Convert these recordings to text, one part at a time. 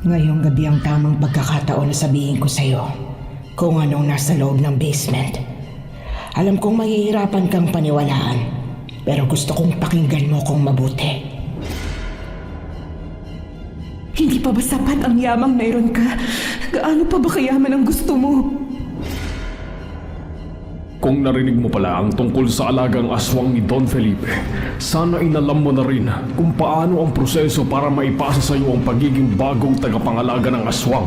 Ngayong gabi ang tamang pagkakataon na sabihin ko sa'yo kung anong nasa loob ng basement. Alam kong mahihirapan kang paniwalaan, pero gusto kong pakinggan mo kung mabuti. Hindi pa ba sapat ang yamang mayroon ka? Gaano pa ba kayaman ang gusto mo? Kung narinig mo pala ang tungkol sa alagang aswang ni Don Felipe, sana inalam mo na rin kung paano ang proseso para maipasa sa iyo ang pagiging bagong tagapangalaga ng aswang.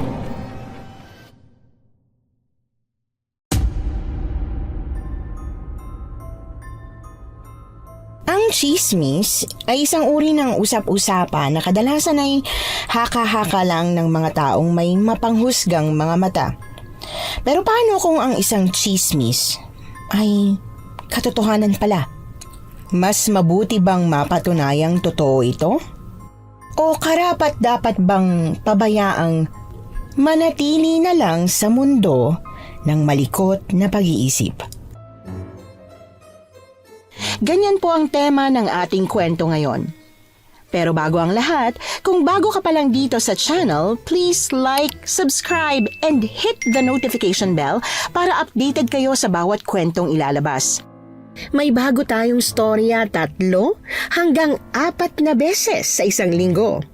Ang tsismis ay isang uri ng usap-usapan na kadalasan ay haka-haka lang ng mga taong may mapanghusgang mga mata. Pero paano kung ang isang tsismis ay katotohanan pala? Mas mabuti bang mapatunayang totoo ito? O karapat dapat bang pabayaang manatili na lang sa mundo ng malikot na pag-iisip? Ganyan po ang tema ng ating kwento ngayon. Pero bago ang lahat, kung bago ka pa lang dito sa channel, please like, subscribe, and hit the notification bell para updated kayo sa bawat kwentong ilalabas. May bago tayong storya 3 hanggang 4 na beses sa isang linggo.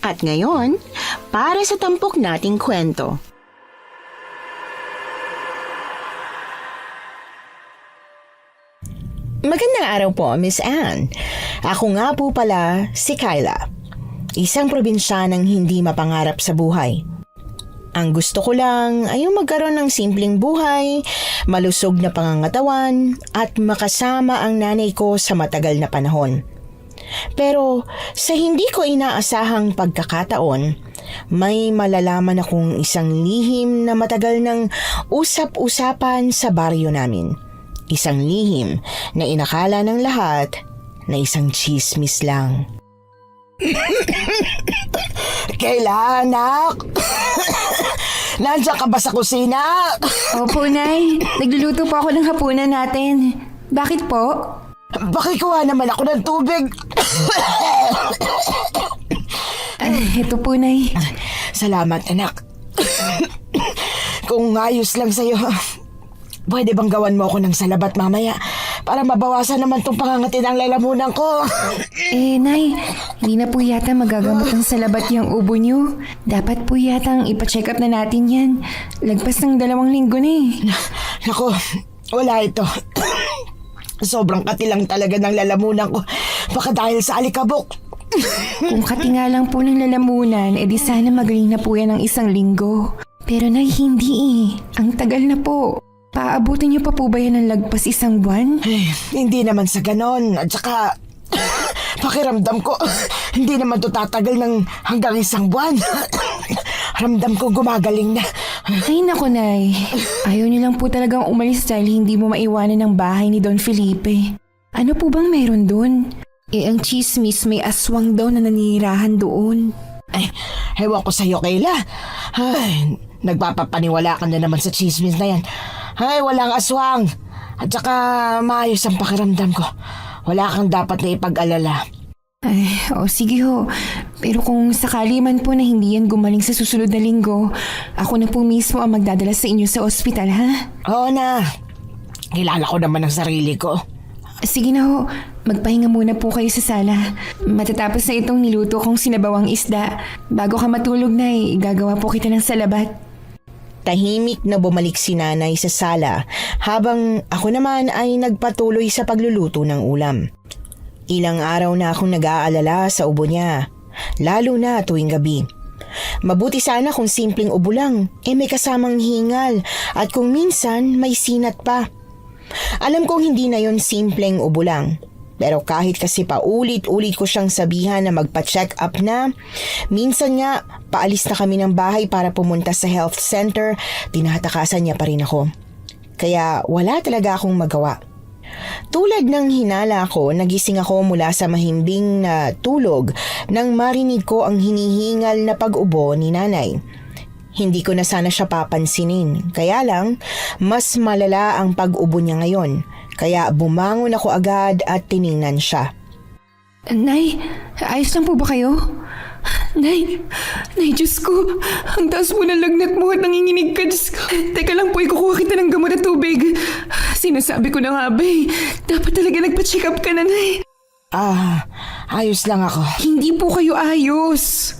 At ngayon, para sa tampok nating kwento. Magandang araw po, Miss Anne. Ako nga po pala si Kyla, isang probinsyanang hindi mapangarap sa buhay. Ang gusto ko lang ay yung magkaroon ng simpleng buhay, malusog na pangangatawan at makasama ang nanay ko sa matagal na panahon. Pero sa hindi ko inaasahang pagkakataon, may malalaman akong isang lihim na matagal ng usap-usapan sa baryo namin. Isang lihim na inakala ng lahat na isang tsismis lang. Kayla, anak! Nandiyan ka ba sa kusina? Opo, Nay. Nagluluto po ako ng hapunan natin. Bakit po? Pakikuha naman ako ng tubig. Ito po, Nay. Salamat, anak. Kung ayos lang sa'yo, pwede bang gawan mo ako ng salabat mamaya para mabawasan naman tong pangangati ng lalamunan ko? Nay, hindi na po yata magagamot ang salabat yung ubo niyo. Dapat po yata ipa-check up na natin yan. Lagpas ng 2 linggo na eh. Naku, wala ito. Sobrang kati lang talaga ng lalamunan ko. Baka dahil sa alikabok. Kung kati nga lang po ng lalamunan, edi sana magaling na po yan ng 1 linggo. Pero Nay, hindi eh. Ang tagal na po. Paabutin niyo pa po ba yan ng lagpas 1 buwan? Hindi naman sa ganon. At saka, pakiramdam ko, hindi naman to tatagal ng hanggang 1 buwan. Ramdam ko gumagaling na. Ay naku, Nay. Ayaw niyo lang po talagang umalis dahil hindi mo maiwanan ang bahay ni Don Felipe. Ano po bang meron doon? Ang chismis may aswang daw na nanirahan doon. Ay, hewan ko sa'yo, Kayla. Ay, nagpapapaniwala ka na naman sa chismis na yan. Ay, walang aswang. At saka maayos ang pakiramdam ko. Wala kang dapat na ipag-alala. Ay, sige ho. Pero kung sakali man po na hindi yan gumaling sa susunod na linggo, ako na po mismo ang magdadala sa inyo sa ospital, ha? Oo na. Kilala ko naman ang sarili ko. Sige na ho. Magpahinga muna po kayo sa sala. Matatapos na itong niluto kong sinabawang isda. Bago ka matulog, Nay, gagawa po kita ng salabat. Tahimik na bumalik si nanay sa sala habang ako naman ay nagpatuloy sa pagluluto ng ulam. Ilang araw na akong nag-aalala sa ubo niya, lalo na tuwing gabi. Mabuti sana kung simpleng ubo lang, may kasamang hingal at kung minsan may sinat pa. Alam kong hindi na yon simpleng ubo lang. Pero kahit kasi paulit-ulit ko siyang sabihan na magpa-check up na, minsan nga paalis na kami ng bahay para pumunta sa health center, tinatakasan niya pa rin ako. Kaya wala talaga akong magawa. Tulad ng hinala ko, nagising ako mula sa mahimbing na tulog nang marinig ko ang hinihingal na pag-ubo ni nanay. Hindi ko na sana siya papansinin, kaya lang mas malala ang pag-ubo niya ngayon. Kaya bumangon ako agad at tiningnan siya. Nay, ayos lang po ba kayo? Nay, Diyos ko. Ang taas po ng lagnat mo at nanginginig ka, Diyos ko. Teka lang po, ikukuha kita ng gamot at tubig. Sinasabi ko na nga ba eh. Dapat talaga nagpa-check up ka na, Nay. Ayos lang ako. Hindi po kayo ayos.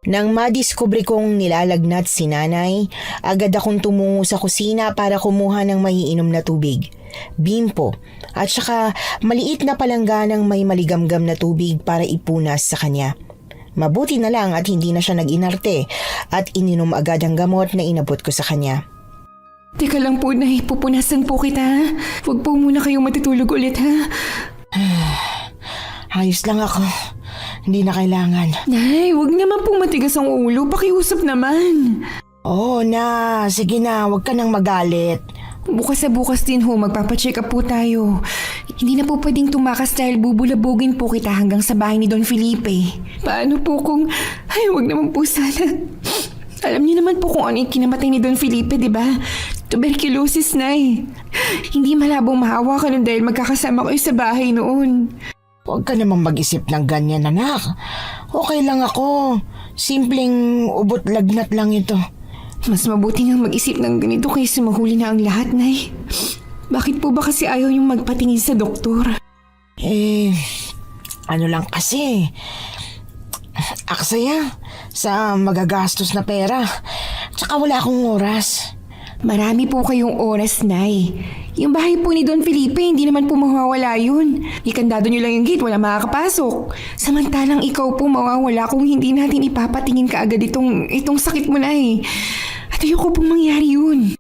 Nang madiskubre kong nilalagnat si nanay, agad akong tumungo sa kusina para kumuha ng maiinom na tubig, bimpo, at saka maliit na palangganang may maligamgam na tubig para ipunas sa kanya. Mabuti na lang at hindi na siya nag-inarte at ininom agad ang gamot na inabot ko sa kanya. Teka lang po, Nay. Pupunasan po kita. Huwag po muna kayong matutulog ulit, ha? Ayos lang ako. Hindi na kailangan. Nay, huwag naman po matigas ang ulo. Pakiusap naman. Oo na, sige na, huwag ka nang magalit. Bukas sa bukas din ho, magpapacheck up po tayo. Hindi na po pwedeng tumakas dahil bubulabugin po kita hanggang sa bahay ni Don Felipe. Paano po kung... Ay, huwag naman po sana. Alam niyo naman po kung ano yung kinamatay ni Don Felipe, di ba? Tuberculosis, Nay. Hindi malabong mahawa ka nun dahil magkakasama kayo sa bahay noon. Huwag ka namang mag-isip ng ganyan, anak. Okay lang ako. Simpleng ubot lagnat lang ito. Mas mabuti nga mag-isip ng ganito kaysa mahuli na ang lahat, Nay. Bakit po ba kasi ayaw yung magpatingin sa doktor? Ano lang kasi. Aksaya sa magagastos na pera. Tsaka wala akong oras. Marami po kayong oras, Nay. Yung bahay po ni Don Felipe, hindi naman po mawawala yun. Ikandado nyo lang yung gate, wala makakapasok. Samantalang ikaw po mawawala kung hindi natin ipapatingin ka agad itong sakit mo, Nay. At ayoko pong mangyari yun.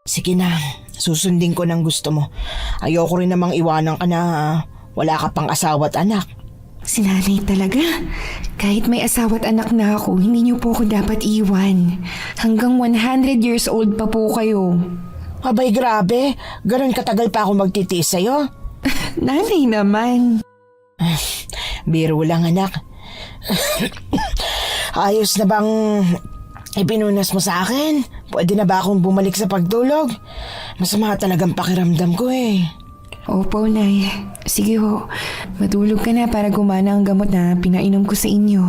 Sige na, susundin ko ng gusto mo. Ayoko rin namang iwanan ka na wala ka pang asawa at anak. Si Nanay talaga. Kahit may asawa at anak na ako, hindi niyo po ako dapat iwan. Hanggang 100 years old pa po kayo. Abay grabe, ganun katagal pa ako magtitiis sa'yo. Nanay naman. Biro lang anak. Ayos na bang ipinunas mo sa akin? Pwede na ba akong bumalik sa pagtulog? Masama talagang pakiramdam ko eh. Opo, Nay. Sige ho. Matulog ka na para gumana ang gamot na pinainom ko sa inyo.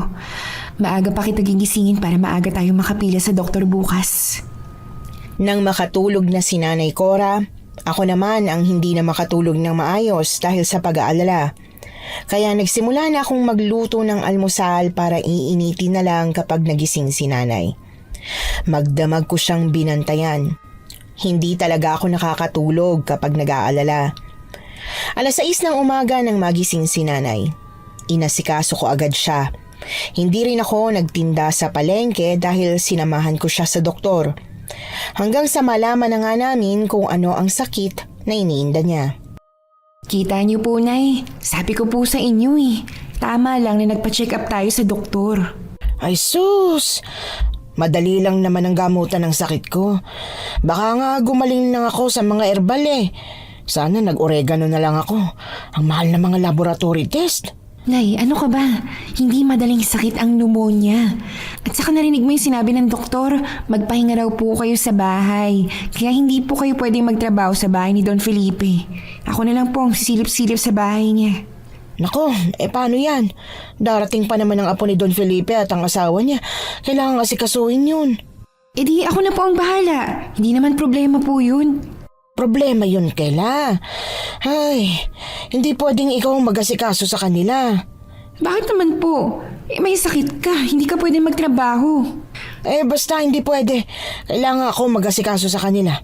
Maaga pa kita gigisingin para maaga tayo makapila sa doktor bukas. Nang makatulog na si Nanay Cora, ako naman ang hindi na makatulog ng maayos dahil sa pag-aalala. Kaya nagsimula na akong magluto ng almusal para iinitin na lang kapag nagising si Nanay. Magdamag ko siyang binantayan. Hindi talaga ako nakakatulog kapag nag-aalala. 6:00 ng umaga nang magising si Nanay. Inasikaso ko agad siya. Hindi rin ako nagtinda sa palengke dahil sinamahan ko siya sa doktor. Hanggang sa malaman na nga namin kung ano ang sakit na iniinda niya. Kita niyo po, Nay. Sabi ko po sa inyo eh. Tama lang na nagpa-check up tayo sa doktor. Ay sus! Madali lang naman ang gamutan ng sakit ko. Baka nga gumaling lang ako sa mga herbal eh. Sana nag-oregano na lang ako. Ang mahal na mga laboratory test. Nay, ano ka ba? Hindi madaling sakit ang pneumonia. At saka narinig mo yung sinabi ng doktor, magpahinga raw po kayo sa bahay. Kaya hindi po kayo pwedeng magtrabaho sa bahay ni Don Felipe. Ako na lang po ang sisilip-silip sa bahay niya. Nako, paano yan? Darating pa naman ang apo ni Don Felipe at ang asawa niya. Kailangan asikasuhin yun. Di ako na po ang bahala. Hindi naman problema po yun. Problema yun, Kayla. Ay, hindi pwedeng ikaw ang mag-asikaso sa kanila. Bakit naman po? May sakit ka. Hindi ka pwede magtrabaho. Basta hindi pwede. Kailangan ako mag-asikaso sa kanila.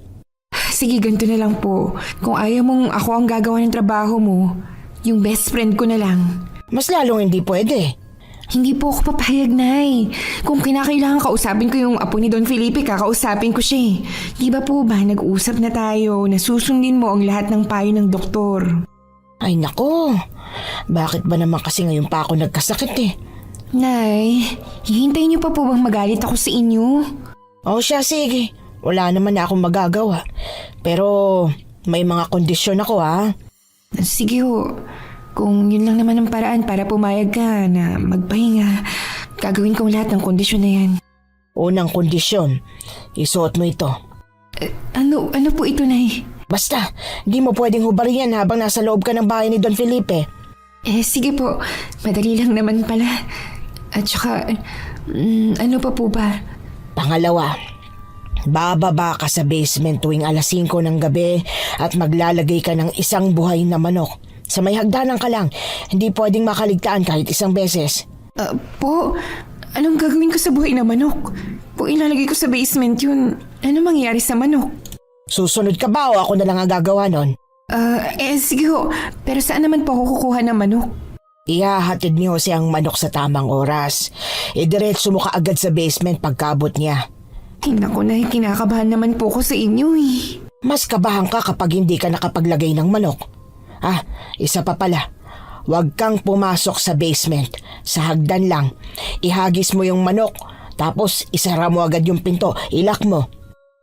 Sige, ganito na lang po. Kung ayaw mong ako ang gagawa ng trabaho mo, yung best friend ko na lang. Mas lalong hindi pwede. Hindi po ako papayag, Nay. Kung kinakailangan kausapin ko yung apo ni Don Felipe, kakausapin ko siya eh. Di ba po ba nag-usap na tayo na susundin mo ang lahat ng payo ng doktor? Ay nako, bakit ba naman kasi ngayon pa ako nagkasakit eh? Nay, hihintayin niyo pa po bang magalit ako sa inyo? O siya, sige. Wala naman na akong magagawa. Pero may mga kondisyon ako ha. Sige ho. Kung yun lang naman ang paraan para pumayag ka na magpahinga, gagawin kong lahat ng kondisyon na yan. Unang kondisyon, isuot mo ito. Ano po ito, Nay? Basta, di mo pwedeng hubarin yan habang nasa loob ka ng bahay ni Don Felipe. Sige po, madali lang naman pala. At saka, ano pa po ba? Pangalawa, bababa ka sa basement tuwing alas 5 ng gabi at maglalagay ka ng isang buhay na manok. Sa may hagdanan ka lang, hindi pwedeng makaligtaan kahit isang beses. Po, anong gagawin ko sa buhay na manok? Po, ilalagay ko sa basement yun. Ano mangyayari sa manok? Susunod ka ba o ako na lang ang gagawa nun? Sige ho. Pero saan naman po ako kukuha ng manok? Ihahatid ni Jose ang manok sa tamang oras. Diretso mo ka agad sa basement pagkabot niya. Ay naku na, kinakabahan naman po ko sa inyo eh. Mas kabahan ka kapag hindi ka nakapaglagay ng manok. Isa pa pala. Huwag kang pumasok sa basement. Sa hagdan lang. Ihagis mo yung manok. Tapos isara mo agad yung pinto. Ilak mo.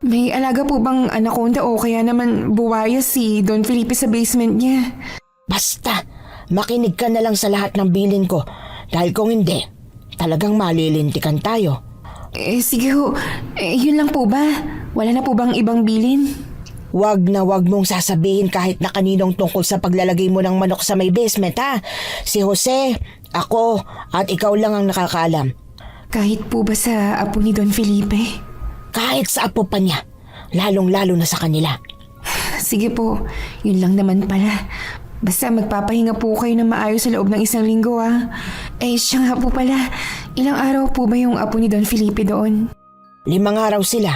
May alaga po bang anaconda o kaya naman buwaya si Don Felipe sa basement niya? Basta, makinig ka na lang sa lahat ng bilin ko. Dahil kung hindi, talagang malilintikan tayo. Sige ho. Yun lang po ba? Wala na po bang ibang bilin? Wag na wag mong sasabihin kahit na kaninong tungkol sa paglalagay mo ng manok sa may basement, ha? Si Jose, ako, at ikaw lang ang nakakaalam. Kahit po ba sa apo ni Don Felipe? Kahit sa apo pa niya, lalong-lalo na sa kanila. Sige po, yun lang naman pala. Basta magpapahinga po kayo na maayos sa loob ng 1 linggo siya nga po pala, ilang araw po ba yung apo ni Don Felipe doon? 5 araw sila.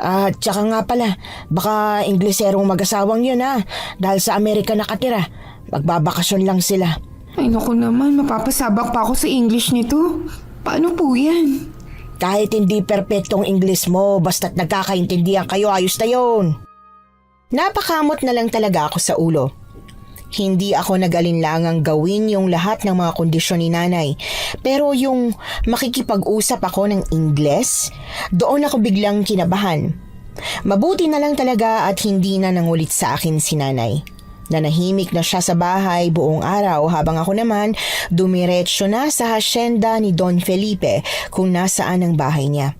At tsaka nga pala, baka Ingleserong mag-asawang yun dahil sa Amerika nakatira. Magbabakasyon lang sila. Ay naku naman, mapapasabak pa ako sa English nito. Paano po yan? Kahit hindi perpektong Ingles mo, basta't nagkakaintindihan kayo, ayos na yun. Napakamot na lang talaga ako sa ulo. Hindi ako nag-alinlangang gawin yung lahat ng mga kondisyon ni nanay. Pero yung makikipag-usap ako ng Ingles, doon ako biglang kinabahan. Mabuti na lang talaga at hindi na nangulit sa akin si nanay. Nanahimik na siya sa bahay buong araw habang ako naman dumiretso na sa hasyenda ni Don Felipe kung nasaan ang bahay niya.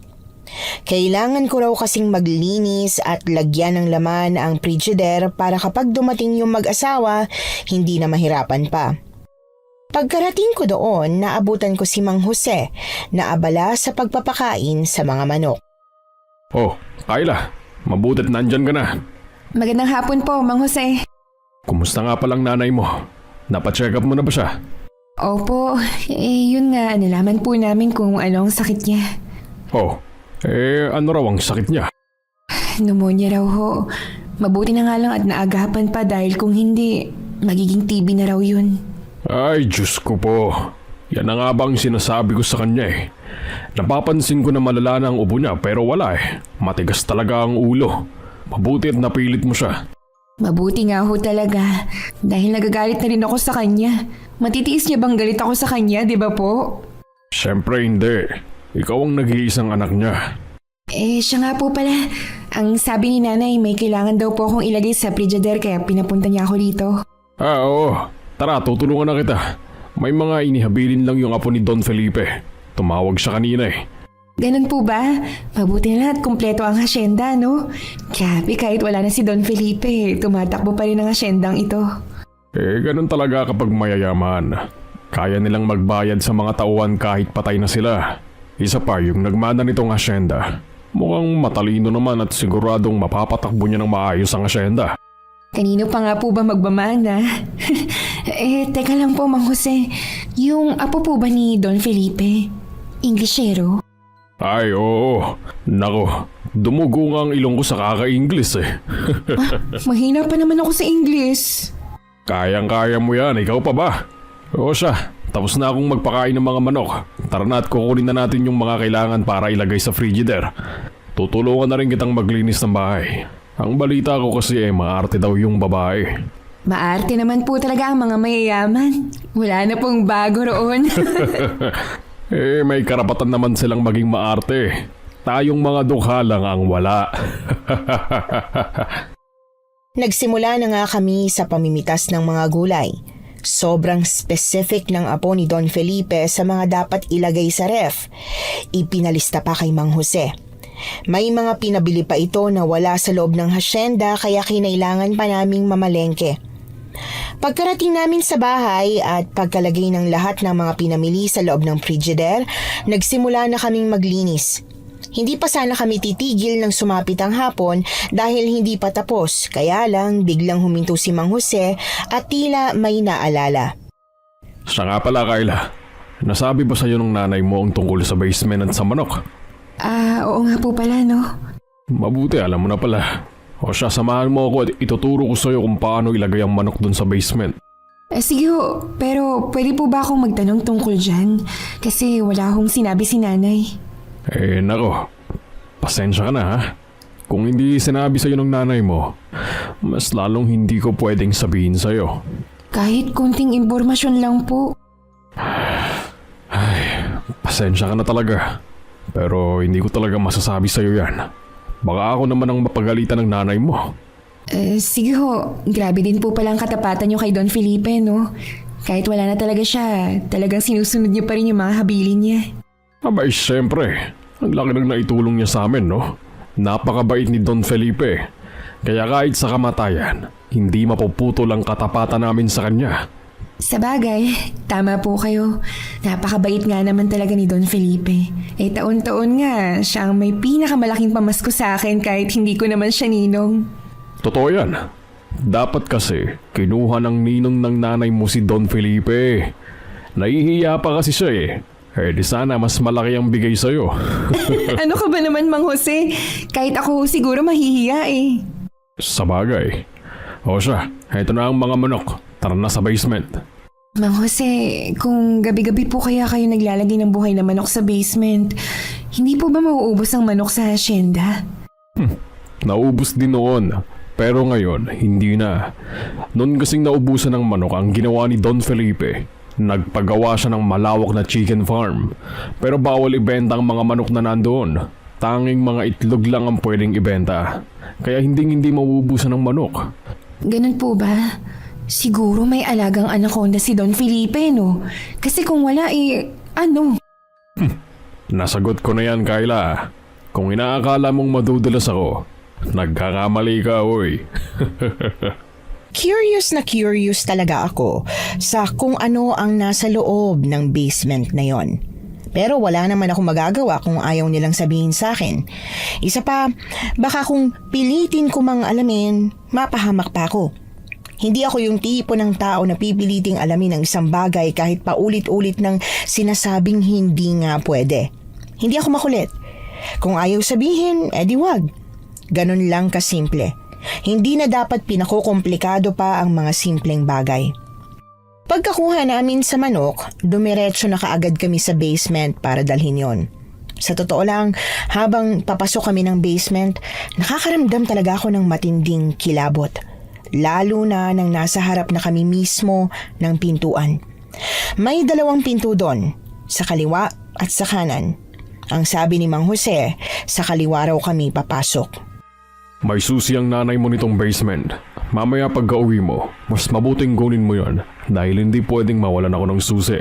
Kailangan ko raw kasing maglinis at lagyan ng laman ang frigidaire para kapag dumating yung mag-asawa, hindi na mahirapan pa. Pagkarating ko doon, naabutan ko si Mang Jose na abala sa pagpapakain sa mga manok. Oh, Kayla, mabutit nandyan ka na. Magandang hapon po, Mang Jose. Kumusta nga palang nanay mo? Napacheck up mo na ba siya? Opo, yun nga, nalaman po namin kung ano ang sakit niya. Oh, ano raw ang sakit niya? Pneumonia raw ho. Mabuti na nga lang at naagapan pa dahil kung hindi, magiging TB na raw yun. Ay, Diyos ko po. Yan na nga bang sinasabi ko sa kanya eh. Napapansin ko na malala na ang ubo niya pero wala eh. Matigas talaga ang ulo. Mabuti at napilit mo siya. Mabuti nga ho talaga dahil nagagalit na rin ako sa kanya. Matitiis niya bang galit ako sa kanya, di ba po? Siyempre hindi. Ikaw ang nag-iisang anak niya. Siya nga po pala. Ang sabi ni nanay may kailangan daw po akong ilagay sa frigidaire kaya pinapunta niya ako dito. Oo. Tara, tutulungan na kita. May mga inihabilin lang yung apo ni Don Felipe. Tumawag siya kanina eh. Ganun po ba? Mabuti na at kumpleto ang hasyenda, no? Grabe, kahit wala na si Don Felipe, tumatakbo pa rin ang hasyendang ito. Ganun talaga kapag mayayaman. Kaya nilang magbayad sa mga tauhan kahit patay na sila. Isa pa yung nagmana nitong hasyenda. Mukhang matalino naman at siguradong mapapatakbo niya ng maayos ang hasyenda. Kanino pa nga po ba magmamana? Teka lang po, Mang Jose. Yung apo po ba ni Don Felipe? Inglesero? Ay, oo. Nako, dumugo nga ang ilong ko sa kaka-Ingles eh. Mahina pa naman ako sa English. Kayang-kaya mo yan, ikaw pa ba? Oo siya, tapos na akong magpakain ng mga manok. Tara na at kukunin na natin yung mga kailangan para ilagay sa frigidaire. Tutulungan na rin kitang maglinis ng bahay. Ang balita ko kasi maarte daw yung babae. Maarte naman po talaga ang mga mayayaman. Wala na pong bago roon. May karapatan naman silang maging maarte. Tayong mga dukha lang ang wala. Nagsimula na nga kami sa pamimitas ng mga gulay. Sobrang specific ng apo ni Don Felipe sa mga dapat ilagay sa ref. Ipinalista pa kay Mang Jose. May mga pinabili pa ito na wala sa loob ng hasyenda kaya kinailangan pa naming mamalengke. Pagkarating namin sa bahay at pagkalagay ng lahat ng mga pinamili sa loob ng Frigidaire, nagsimula na kaming maglinis. Hindi pa sana kami titigil nang sumapit ang hapon dahil hindi pa tapos, kaya lang biglang huminto si Mang Jose at tila may naalala. Siya nga pala, Kayla. Nasabi ba sa'yo ng nanay mo ang tungkol sa basement at sa manok? Oo nga po pala, no? Mabuti, alam mo na pala. O siya, samahan mo ako at ituturo ko sa'yo kung paano ilagay ang manok dun sa basement. Sige ho, pero pwede po ba akong magtanong tungkol dyan? Kasi wala akong sinabi si nanay. Nako. Pasensya ka na, ha? Kung hindi sinabi sa'yo ng nanay mo, mas lalong hindi ko pwedeng sabihin sa'yo. Kahit konting impormasyon lang po. Pasensya ka na talaga. Pero hindi ko talaga masasabi sa'yo yan. Baka ako naman ang mapagalitan ng nanay mo. Sige ho, grabe din po palang katapatan niyo kay Don Felipe, no? Kahit wala na talaga siya, talagang sinusunod niyo pa rin yung mga habilin niya. Abay, siyempre. Ang laki ng naitulong niya sa amin, no? Napakabait ni Don Felipe. Kaya kahit sa kamatayan, hindi mapuputol ang katapatan namin sa kanya. Sa bagay, tama po kayo. Napakabait nga naman talaga ni Don Felipe. Taon-taon nga, siya ang may pinakamalaking pamasko sa akin kahit hindi ko naman siya ninong. Totoo yan. Dapat kasi, kinuha ng ninong ng nanay mo si Don Felipe. Nahihiya pa kasi siya di sana mas malaki ang bigay sa'yo. Ano ka ba naman, Mang Jose? Kahit ako siguro mahihiya Sa bagay. O siya, eto na ang mga manok. Tara na sa basement. Mang Jose, kung gabi-gabi po kaya kayo naglalagay ng buhay na manok sa basement, hindi po ba mauubos ang manok sa hacienda? Naubos din noon. Pero ngayon, hindi na. Noon kasing naubusan ng manok ang ginawa ni Don Felipe. Nagpagawa siya ng malawak na chicken farm. Pero bawal ibenta ang mga manok na nandoon. Tanging mga itlog lang ang pwedeng ibenta. Kaya hindi mauubusan ng manok. Ganun po ba? Siguro may alagang anaconda si Don Felipe, no? Kasi kung wala, ano? Nasagot ko na yan, Kayla. Kung inaakala mong madudulas ako, nagkakamali ka, oy. Curious na curious talaga ako sa kung ano ang nasa loob ng basement na yon. Pero wala naman akong magagawa kung ayaw nilang sabihin sa akin. Isa pa, baka kung pilitin ko mang alamin, mapahamak pa ako. Hindi ako yung tipo ng tao na pipiliting alamin ang isang bagay kahit paulit-ulit ng sinasabing hindi nga pwede. Hindi ako makulit. Kung ayaw sabihin, edi wag. Ganon lang kasimple. Hindi na dapat pinakukomplikado pa ang mga simpleng bagay. Pagkakuha namin sa manok, dumiretso na kaagad kami sa basement para dalhin yon. Sa totoo lang, habang papasok kami ng basement, nakakaramdam talaga ako ng matinding kilabot. Lalo na nang nasa harap na kami mismo ng pintuan. May 2 pinto doon, sa kaliwa at sa kanan. Ang sabi ni Mang Jose, sa kaliwa raw kami papasok. May susi ang nanay mo nitong basement. Mamaya pagka-uwi mo, mas mabuting kunin mo yon dahil hindi pwedeng mawalan ako ng susi.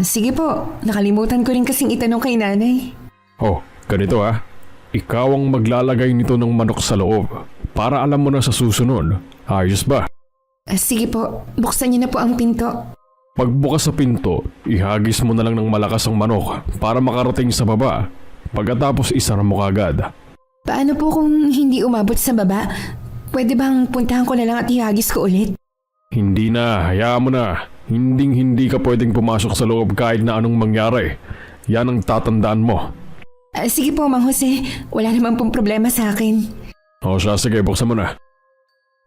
Sige po, nakalimutan ko rin kasing itanong kay nanay. Oh, ganito ha. Ikaw ang maglalagay nito ng manok sa loob para alam mo na sa susunod. Ayos ba? Sige po, buksan niyo na po ang pinto. Pagbukas sa pinto, ihagis mo na lang ng malakas ang manok para makarating sa baba. Pagkatapos isara mo kagad. Paano po kung hindi umabot sa baba? Pwede bang puntahan ko na lang at ihagis ko ulit? Hindi na, hayaan mo na. Hindi ka pwedeng pumasok sa loob kahit na anong mangyari. Yan ang tatandaan mo. Sige po, Mang Jose. Wala naman pong problema sa akin. O siya, sige, buksan mo na.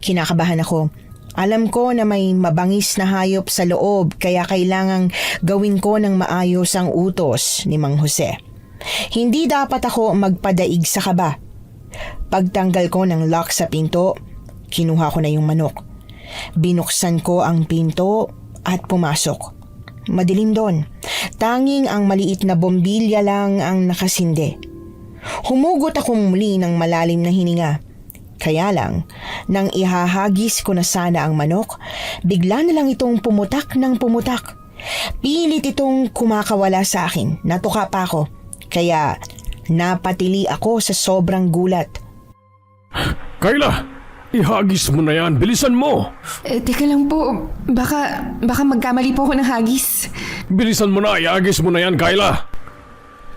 Kinakabahan ako. Alam ko na may mabangis na hayop sa loob kaya kailangang gawin ko ng maayos ang utos ni Mang Jose. Hindi dapat ako magpadaig sa kaba. Pagtanggal ko ng lock sa pinto, kinuha ko na yung manok. Binuksan ko ang pinto at pumasok. Madilim doon. Tanging ang maliit na bombilya lang ang nakasindi. Humugot akong muli ng malalim na hininga. Kaya lang, nang ihahagis ko na sana ang manok, bigla na lang itong pumutak ng pumutak. Pilit itong kumakawala sa akin. Natuka pa ako. Kaya napatili ako sa sobrang gulat. Kayla! Ihagis mo na yan, bilisan mo! Teka lang po, baka magkamali po ako ng hagis. Bilisan mo na, ihagis mo na yan, Kyla!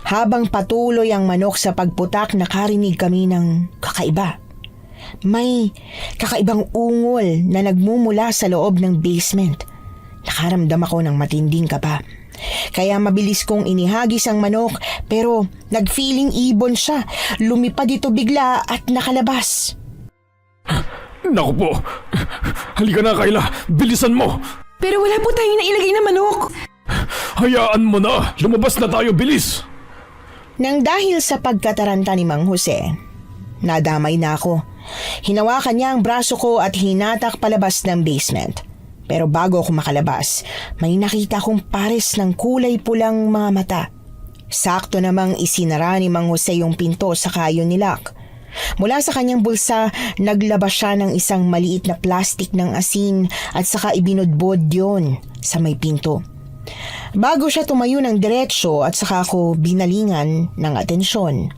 Habang patuloy ang manok sa pagputak, nakarinig kami ng kakaiba. May kakaibang ungol na nagmumula sa loob ng basement. Nakaramdam ako ng matinding kaba. Kaya mabilis kong inihagis ang manok, pero nag-feeling ibon siya. Lumipad ito bigla at nakalabas. Naku po! Halika na, Kyla! Bilisan mo! Pero wala po tayong nailagay na manok. Hayaan mo na! Lumabas na tayo, bilis! Nang dahil sa pagkataranta ni Mang Jose, nadamay na ako. Hinawakan niya ang braso ko at hinatak palabas ng basement. Pero bago ako makalabas, may nakita kong pares ng kulay pulang mga mata. Sakto namang isinara ni Mang Jose yung pinto sa kayo ni Locke. Mula sa kanyang bulsa, naglabas siya ng isang maliit na plastik ng asin at saka ibinudbod yon sa may pinto. Bago siya tumayo ng diretsyo at saka ako binalingan ng atensyon.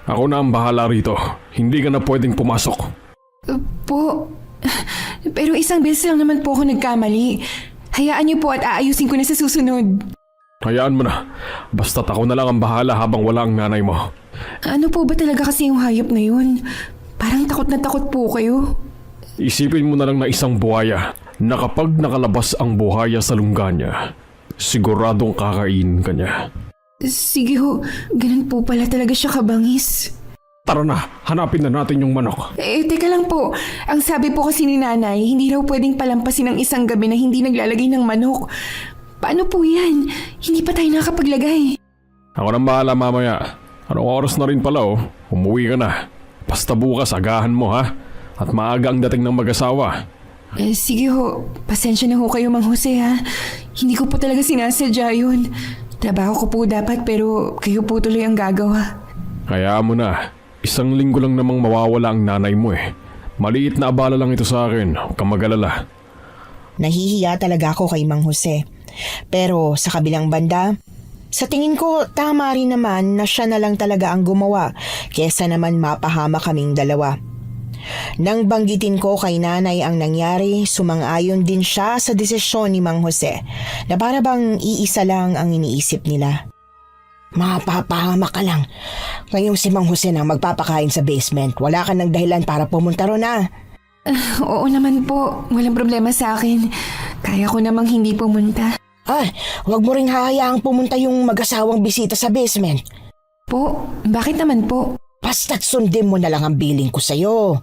Ako na ang bahala rito. Hindi ka na pwedeng pumasok. Po, pero isang beses lang naman po ako nagkamali. Hayaan niyo po at aayusin ko na sa susunod. Hayaan mo na. Basta't ako na lang ang bahala habang wala ang nanay mo. Ano po ba talaga kasi yung hayop na yun? Parang takot na takot po kayo. Isipin mo na lang na isang buhaya na kapag nakalabas ang buhaya sa lungga niya, siguradong kakain ka niya. Sige ho, ganun po pala talaga siya kabangis. Tara na, hanapin na natin yung manok. Teka lang po. Ang sabi po kasi ni nanay, hindi raw pwedeng palampasin ng isang gabi na hindi naglalagay ng manok. Paano po yan? Hindi pa tayo nakapaglagay. Ako nang bahala mamaya. Anong oras na rin pala umuwi ka na. Basta bukas agahan mo ha. At maaga ang dating ng mag-asawa. Sige ho, pasensya na ho kayo Mang Jose ha. Hindi ko po talaga sinasadya yun. Trabaho ko po dapat pero kayo po tuloy ang gagawa. Kaya mo na. Isang linggo lang namang mawawala ang nanay mo eh. Maliit na abala lang ito sa akin. Huwag kang mag-alala. Nahihiya talaga ako kay Mang Jose. Pero sa kabilang banda, sa tingin ko tama rin naman na siya na lang talaga ang gumawa kesa naman mapahama kaming dalawa. Nang banggitin ko kay nanay ang nangyari, sumang-ayon din siya sa desisyon ni Mang Jose na para bang iisa lang ang iniisip nila. Mapapahama ka lang. Ngayong si Mang Jose na magpapakain sa basement. Wala ka ng dahilan para pumunta ron na. Oo naman po, walang problema sa akin. Kaya ko namang hindi pumunta. Huwag mo ring hahayaang pumunta yung mag-asawang bisita sa basement. Po, bakit naman po? Basta't sundin mo na lang ang billing ko sa'yo.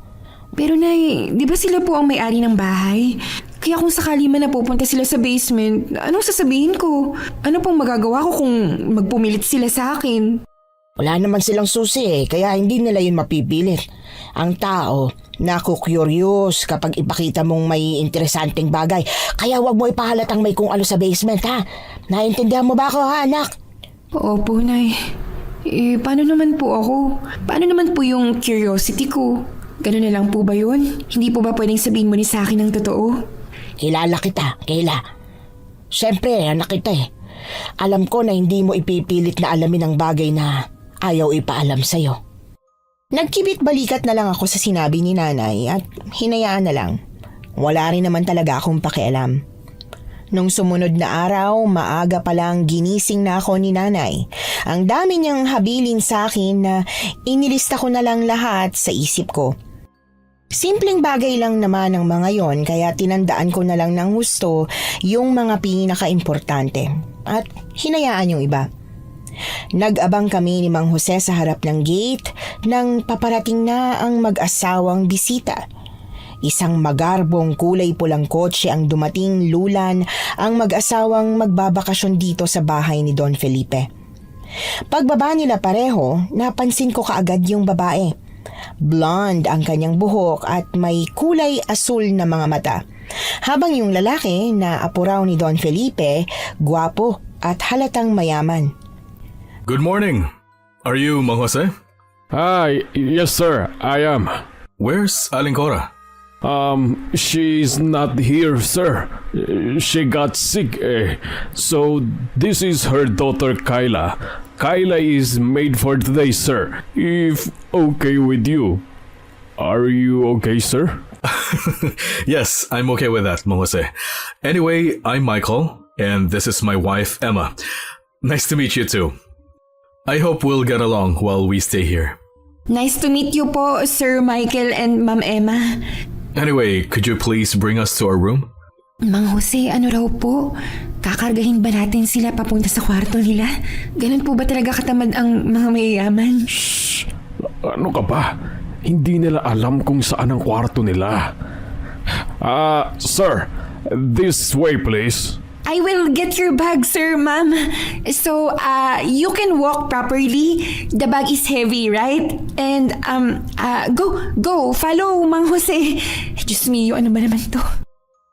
Pero nay, di ba sila po ang may-ari ng bahay? Kaya kung sakali man napupunta sila sa basement, anong sasabihin ko? Ano pong magagawa ko kung magpumilit sila sa akin? Wala naman silang susi kaya hindi nila yun mapipilit. Ang tao, naku-curious kapag ipakita mong may interesanteng bagay. Kaya wag mo ipahalatang may kung ano sa basement ha. Naintindihan mo ba ako ha anak? Opo, nay. Paano naman po ako? Paano naman po yung curiosity ko? Ganun na lang po ba yun? Hindi po ba pwedeng sabihin mo ni sa akin ng totoo? Kilala kita, Kayla. Siyempre, anak kita eh. Alam ko na hindi mo ipipilit na alamin ang bagay na ayaw ipaalam sa'yo. Nagkibit balikat na lang ako sa sinabi ni nanay at hinayaan na lang. Wala rin naman talaga akong pakialam. Nung sumunod na araw, maaga pa lang ginising na ako ni nanay. Ang dami niyang habilin sa akin na inilista ko na lang lahat sa isip ko. Simpleng bagay lang naman ang mga yon kaya tinandaan ko na lang ng gusto yung mga pinaka-importante at hinayaan yung iba. Nag-abang kami ni Mang Jose sa harap ng gate nang paparating na ang mag-asawang bisita. Isang magarbong kulay pulang kotse ang dumating lulan ang mag-asawang magbabakasyon dito sa bahay ni Don Felipe. Pagbaba nila pareho, napansin ko kaagad yung babae. Blonde ang kanyang buhok at may kulay asul na mga mata. Habang yung lalaki na apo raw ni Don Felipe, gwapo at halatang mayaman. Good morning. Are you Mang Jose? Hi, yes sir, I am. Where's Aling Cora? She's not here, sir. She got sick, So, this is her daughter, Kyla. Kyla is made for today, sir. If okay with you. Are you okay, sir? Yes, I'm okay with that, Mang Jose. Anyway, I'm Michael, and this is my wife, Emma. Nice to meet you too. I hope we'll get along while we stay here. Nice to meet you po, Sir Michael and Ma'am Emma. Anyway, could you please bring us to our room? Mang Jose, ano raw po? Kakargahin ba natin sila papunta sa kwarto nila? Ganun po ba talaga katamad ang mga mayayaman? Ano ka ba? Hindi nila alam kung saan ang kwarto nila. Sir, this way please. I will get your bag, sir, ma'am. So, you can walk properly. The bag is heavy, right? And, go, follow, Mang Jose. Diyos mio, ano ba naman to?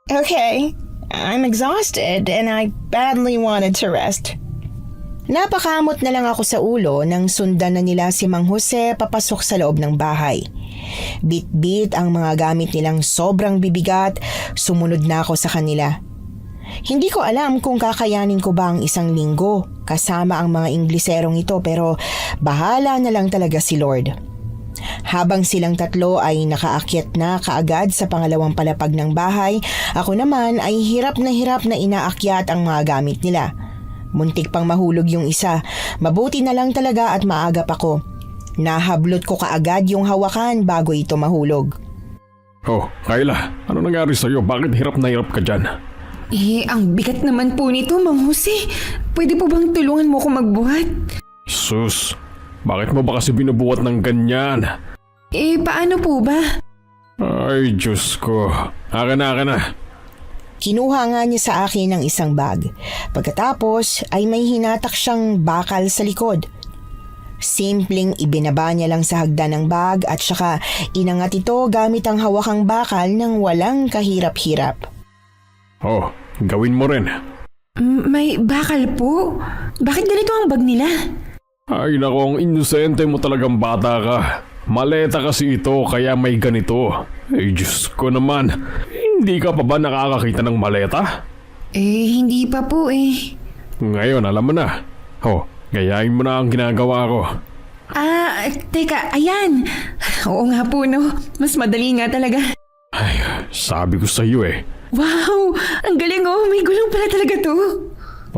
Okay, I'm exhausted and I badly wanted to rest. Napakamot na lang ako sa ulo nang sundan na nila si Mang Jose papasok sa loob ng bahay. Bit-bit ang mga gamit nilang sobrang bibigat, sumunod na ako sa kanila. Hindi ko alam kung kakayanin ko ba ang isang linggo kasama ang mga Ingleserong ito pero bahala na lang talaga si Lord. Habang silang tatlo ay nakaakyat na kaagad sa pangalawang palapag ng bahay, ako naman ay hirap na inaakyat ang mga gamit nila. Muntik pang mahulog yung isa, mabuti na lang talaga at maagap ako. Nahablot ko kaagad yung hawakan bago ito mahulog. Oh, Kayla, ano nangyari sa'yo? Bakit hirap na hirap ka dyan? Ang bigat naman po nito, Mang Jose. Pwede po bang tulungan mo ko magbuhat? Sus, bakit mo ba kasi binubuhat ng ganyan? Paano po ba? Ay, Diyos ko. Akin na. Kinuha nga niya sa akin ng isang bag. Pagkatapos ay may hinatak siyang bakal sa likod. Simpleng ibinaba niya lang sa hagdan ng bag at saka inangat ito gamit ang hawakang bakal ng walang kahirap-hirap. Oh, gawin mo rin. May bakal po? Bakit ganito ang bag nila? Ay nako, ang inosente mo talagang bata ka. Maleta kasi ito kaya may ganito. Ay Diyos ko naman, hindi ka pa ba nakakakita ng maleta? Hindi pa po Ngayon alam mo na. Oh, gayahin mo na ang ginagawa ko. Teka, ayan. Oo nga po, no. Mas madali nga talaga. Ay, sabi ko sa iyo Wow! Ang galing oh! May gulong pala talaga to.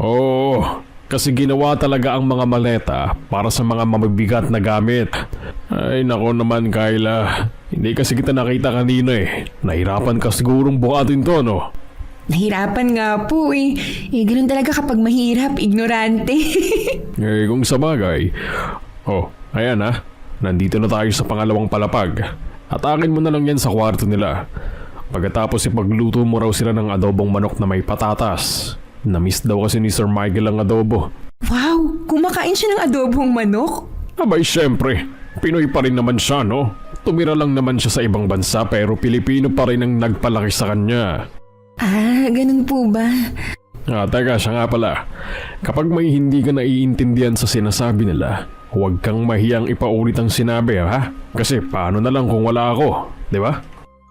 Oo, kasi ginawa talaga ang mga maleta para sa mga mabibigat na gamit. Ay nako naman Kayla, hindi kasi kita nakita kanina Nahirapan ka sigurong buhatin to, no? Nahirapan nga po ganun talaga kapag mahirap, ignorante. Kung sa bagay. Oh, ayan nandito na tayo sa pangalawang palapag. Atakin mo na lang yan sa kwarto nila. Pagkatapos ipagluto mo raw sila ng adobong manok na may patatas. Namiss daw kasi ni Sir Michael ang adobo. Wow! Kumakain siya ng adobong manok? Abay syempre, Pinoy pa rin naman siya, no? Tumira lang naman siya sa ibang bansa pero Pilipino pa rin ang nagpalaki sa kanya. Ganun po ba? Teka, siya nga pala. Kapag may hindi ka naiintindihan sa sinasabi nila, huwag kang mahiyang ipaulit ang sinabi, ha? Kasi paano na lang kung wala ako, di ba?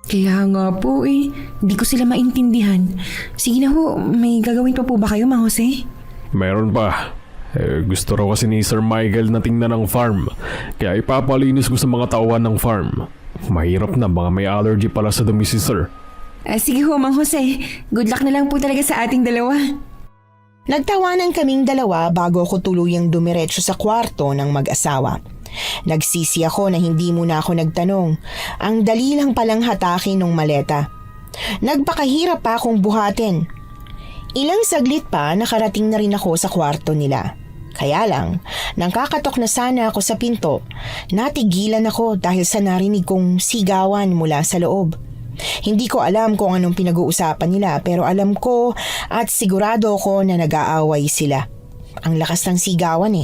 Kaya nga po hindi ko sila maintindihan. Sige na ho, may gagawin pa po ba kayo, Mang Jose? Meron pa. Gusto raw kasi ni Sir Michael na tingnan ang farm. Kaya ipapalinis ko sa mga tauhan ng farm. Mahirap na, baka may allergy pala sa dumi si Sir. Sige ho, Mang Jose. Good luck na lang po talaga sa ating dalawa. Nagtawanan kaming dalawa bago ako tuluyang dumiretso sa kwarto ng mag-asawa. Nagsisi ako na hindi muna ako nagtanong. Ang dali lang palang hatakin ng maleta. Nagpakahirap pa akong buhatin. Ilang saglit pa nakarating na rin ako sa kwarto nila. Kaya lang, nang kakatok na sana ako sa pinto, natigilan ako dahil sa narinig kong sigawan mula sa loob. Hindi ko alam kung anong pinag-uusapan nila pero alam ko at sigurado ko na nag-aaway sila. Ang lakas ng sigawan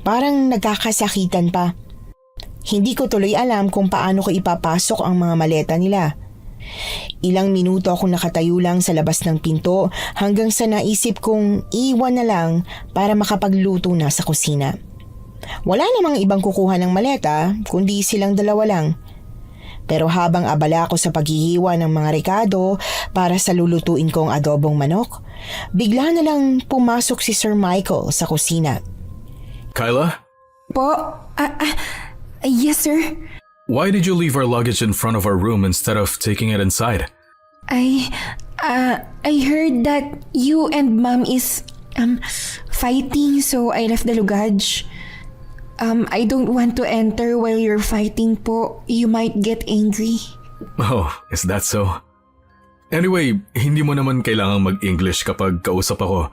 Parang nagkakasakitan pa. Hindi ko tuloy alam kung paano ko ipapasok ang mga maleta nila. Ilang minuto akong nakatayo lang sa labas ng pinto hanggang sa naisip kong iwan na lang para makapagluto na sa kusina. Wala namang ibang kukuha ng maleta kundi silang dalawa lang. Pero habang abala ako sa paghihiwa ng mga rekado para sa lulutuin kong adobong manok, bigla na lang pumasok si Sir Michael sa kusina. Kyla? Po? Yes, sir. why did you leave our luggage in front of our room instead of taking it inside? I heard that you and Mom is fighting, so I left the luggage. I don't want to enter while you're fighting po. You might get angry. Oh, is that so? Anyway, hindi mo naman kailangang mag-English kapag kausap ako.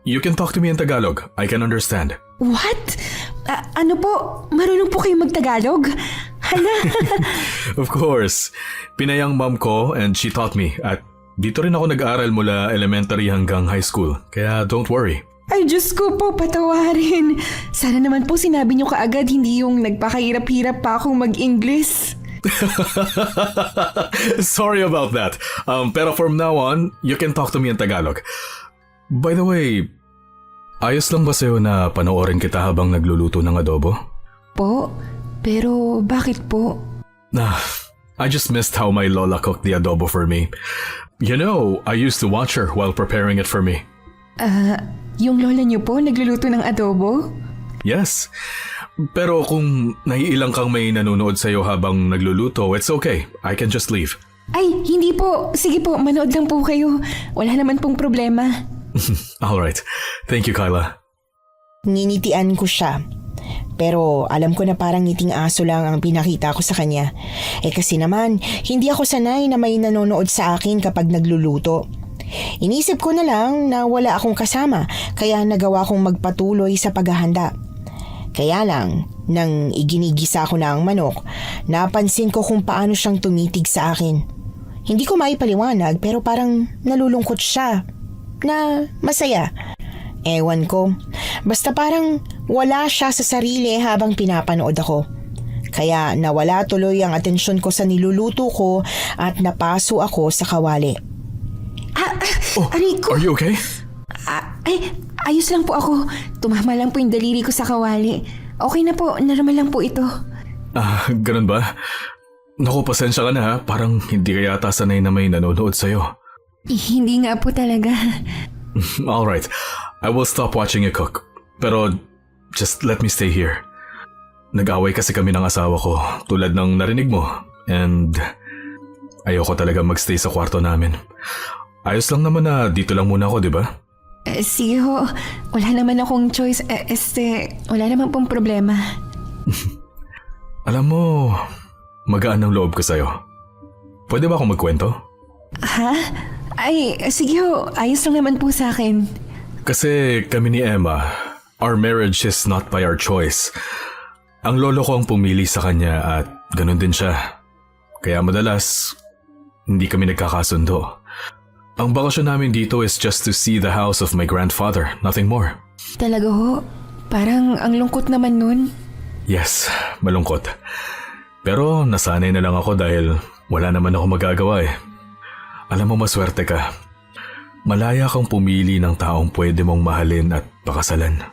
You can talk to me in Tagalog. I can understand. What? Ano po? Marunong po kayo mag-Tagalog? Hala? Of course. Pinayang mom ko and she taught me at dito rin ako nag-aral mula elementary hanggang high school. Kaya don't worry. Ay, Diyos ko po, patawarin. Sana naman po sinabi niyo kaagad, hindi yung nagpakahirap-hirap pa akong mag-English. Sorry about that. Pero from now on, you can talk to me in Tagalog. By the way, ayos lang ba sa'yo na panoorin kita habang nagluluto ng adobo? Po? Pero bakit po? I just missed how my lola cooked the adobo for me. You know, I used to watch her while preparing it for me. Yung lola niyo po nagluluto ng adobo? Yes. Pero kung naiilang kang may nanonood sa'yo habang nagluluto, it's okay. I can just leave. Ay, hindi po. Sige po, manood lang po kayo. Wala naman pong problema. Alright. Thank you, Kyla. Nginitian ko siya. Pero alam ko na parang ngiting aso lang ang pinakita ko sa kanya. Kasi naman, hindi ako sanay na may nanonood sa akin kapag nagluluto. Inisip ko na lang na wala akong kasama, kaya nagawa kong magpatuloy sa paghahanda. Kaya lang, nang iginigisa ko na ang manok, napansin ko kung paano siyang tumitig sa akin. Hindi ko maipaliwanag pero parang nalulungkot siya, na masaya. Ewan ko, basta parang wala siya sa sarili habang pinapanood ako. Kaya nawala tuloy ang atensyon ko sa niluluto ko at napaso ako sa kawali. Aray ko! Are you okay? Ay, ayos lang po ako. Tumama lang po yung daliri ko sa kawali. Okay na po, normal lang po ito. Ganun ba? Naku, pasensya ka na ha. Parang hindi ka yata sanay na may nanonood sa'yo. Hindi nga po talaga. Alright, I will stop watching you cook. Pero just let me stay here. Nag-away kasi kami ng asawa ko tulad ng narinig mo. And ayoko talaga magstay sa kwarto namin. Ayos lang naman na dito lang muna ako, di ba? Sige ho, wala naman akong choice. Wala naman pong problema. Alam mo, magaan ang loob ko sa'yo. Pwede ba akong magkwento? Ha? Ay, sige ho, ayos lang naman po sa akin. Kasi kami ni Emma, our marriage is not by our choice. Ang lolo ko ang pumili sa kanya at ganun din siya. Kaya madalas, hindi kami nagkakasundo. Ang bakasyon namin dito is just to see the house of my grandfather, nothing more. Talaga ho? Parang ang lungkot naman nun. Yes, malungkot. Pero nasanay na lang ako dahil wala naman ako magagawa eh. Alam mo, maswerte ka. Malaya kang pumili ng taong pwede mong mahalin at pakasalan.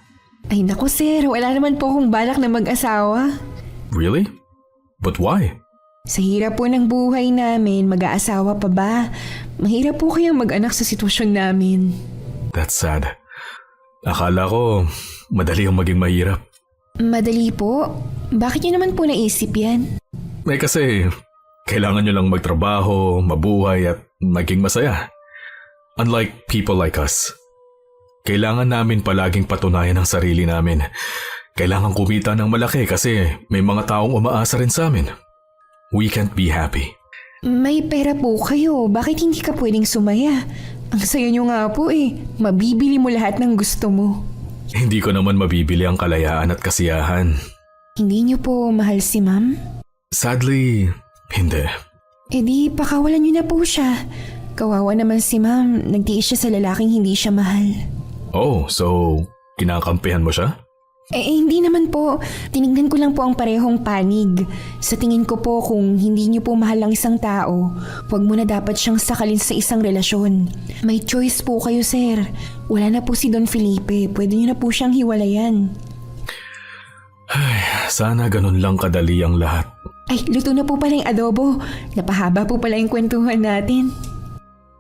Ay naku sir, wala naman po akong balak na mag-asawa. Really? But why? Sa hirap po ng buhay namin, mag-aasawa pa ba? Mahirap po kayang mag-anak sa sitwasyon namin. That's sad. Akala ko, madali ang maging mahirap. Madali po? Bakit niyo naman po naisip yan? Kasi, kailangan nyo lang magtrabaho, mabuhay at maging masaya. Unlike people like us. Kailangan namin palaging patunayan ang sarili namin. Kailangan kumita ng malaki kasi may mga taong umaasa rin sa amin. We can't be happy. May pera po kayo. Bakit hindi ka pwedeng sumaya? Ang sayo nyo nga po eh. Mabibili mo lahat ng gusto mo. Hindi ko naman mabibili ang kalayaan at kasiyahan. Hindi nyo po mahal si ma'am? Sadly, hindi. E di pakawalan nyo na po siya. Kawawa naman si ma'am. Nagtiis siya sa lalaking hindi siya mahal. Oh, so kinakampihan mo siya? Hindi naman po. Tinignan ko lang po ang parehong panig. Sa tingin ko po kung hindi niyo po mahal ang isang tao, huwag mo na dapat siyang sakalin sa isang relasyon. May choice po kayo, sir. Wala na po si Don Felipe. Pwede niyo na po siyang hiwalayan. Ay, sana ganun lang kadali ang lahat. Ay, luto na po pala yung adobo. Napahaba po pala yung kwentuhan natin.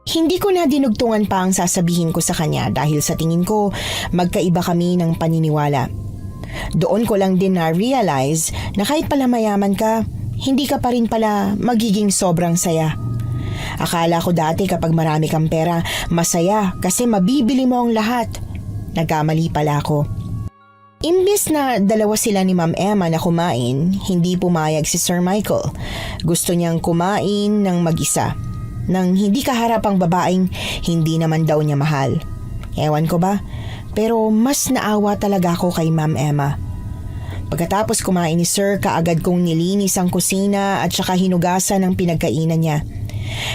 Hindi ko na dinugtungan pa ang sasabihin ko sa kanya dahil sa tingin ko magkaiba kami ng paniniwala. Doon ko lang din na-realize na kahit pala mayaman ka, hindi ka pa rin pala magiging sobrang saya. Akala ko dati kapag marami kang pera, masaya kasi mabibili mo ang lahat. Nagkamali pala ako. Imbis na dalawa sila ni Ma'am Emma na kumain, hindi pumayag si Sir Michael. Gusto niyang kumain ng mag-isa. Nang hindi kaharap ang babaeng hindi naman daw niya mahal. Ewan ko ba, pero mas naawa talaga ako kay Ma'am Emma. Pagkatapos kumain ni Sir, kaagad kong nilinis ang kusina at saka hinugasan ang pinagkainan niya.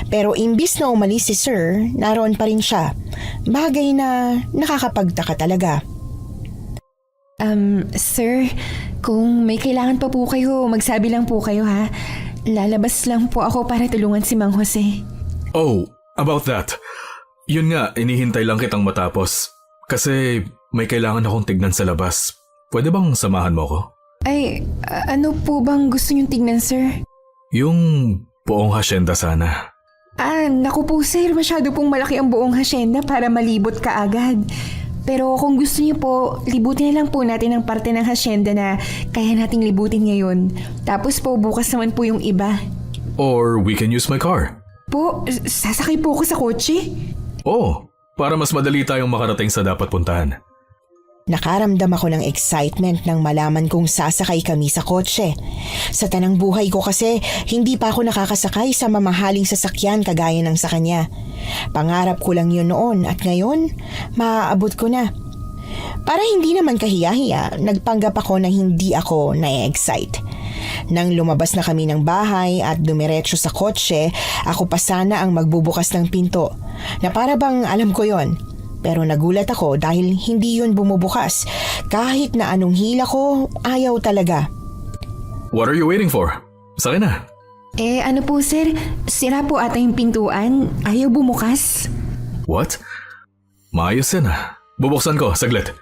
Pero imbis na umalis si Sir, naroon pa rin siya. Bagay na nakakapagtaka talaga. Sir, kung may kailangan pa po kayo, magsabi lang po kayo ha. Lalabas lang po ako para tulungan si Mang Jose. Oh, about that. Yun nga, inihintay lang kitang matapos. Kasi may kailangan akong tignan sa labas. Pwede bang samahan mo ko? Ay, ano po bang gusto niyong tignan, sir? Yung buong hasyenda sana. Naku po sir, masyado pong malaki ang buong hasyenda para malibot ka agad. Pero kung gusto niyo po, libutin na lang po natin ang parte ng hasyenda na kaya nating libutin ngayon. Tapos po, bukas naman po yung iba. Or we can use my car. Po, sasakay po ako sa kotse? Oh, para mas madali tayong makarating sa dapat puntahan. Nakaramdam ako ng excitement nang malaman kong sasakay kami sa kotse. Sa tanang buhay ko kasi, hindi pa ako nakakasakay sa mamahaling sasakyan kagaya ng sa kanya. Pangarap ko lang yun noon at ngayon, maaabot ko na. Para hindi naman kahiya-hiya, nagpanggap ako na hindi ako na-excite. Nang lumabas na kami ng bahay at dumiretso sa kotse, ako pa sana ang magbubukas ng pinto. Na para bang alam ko yon. Pero nagulat ako dahil hindi yun bumubukas. Kahit na anong hila ko, ayaw talaga. What are you waiting for? Sakay na. Ano po sir, sira po ata yung pintuan. Ayaw bumukas. What? Maayos yan ah. Bubuksan ko, saglit.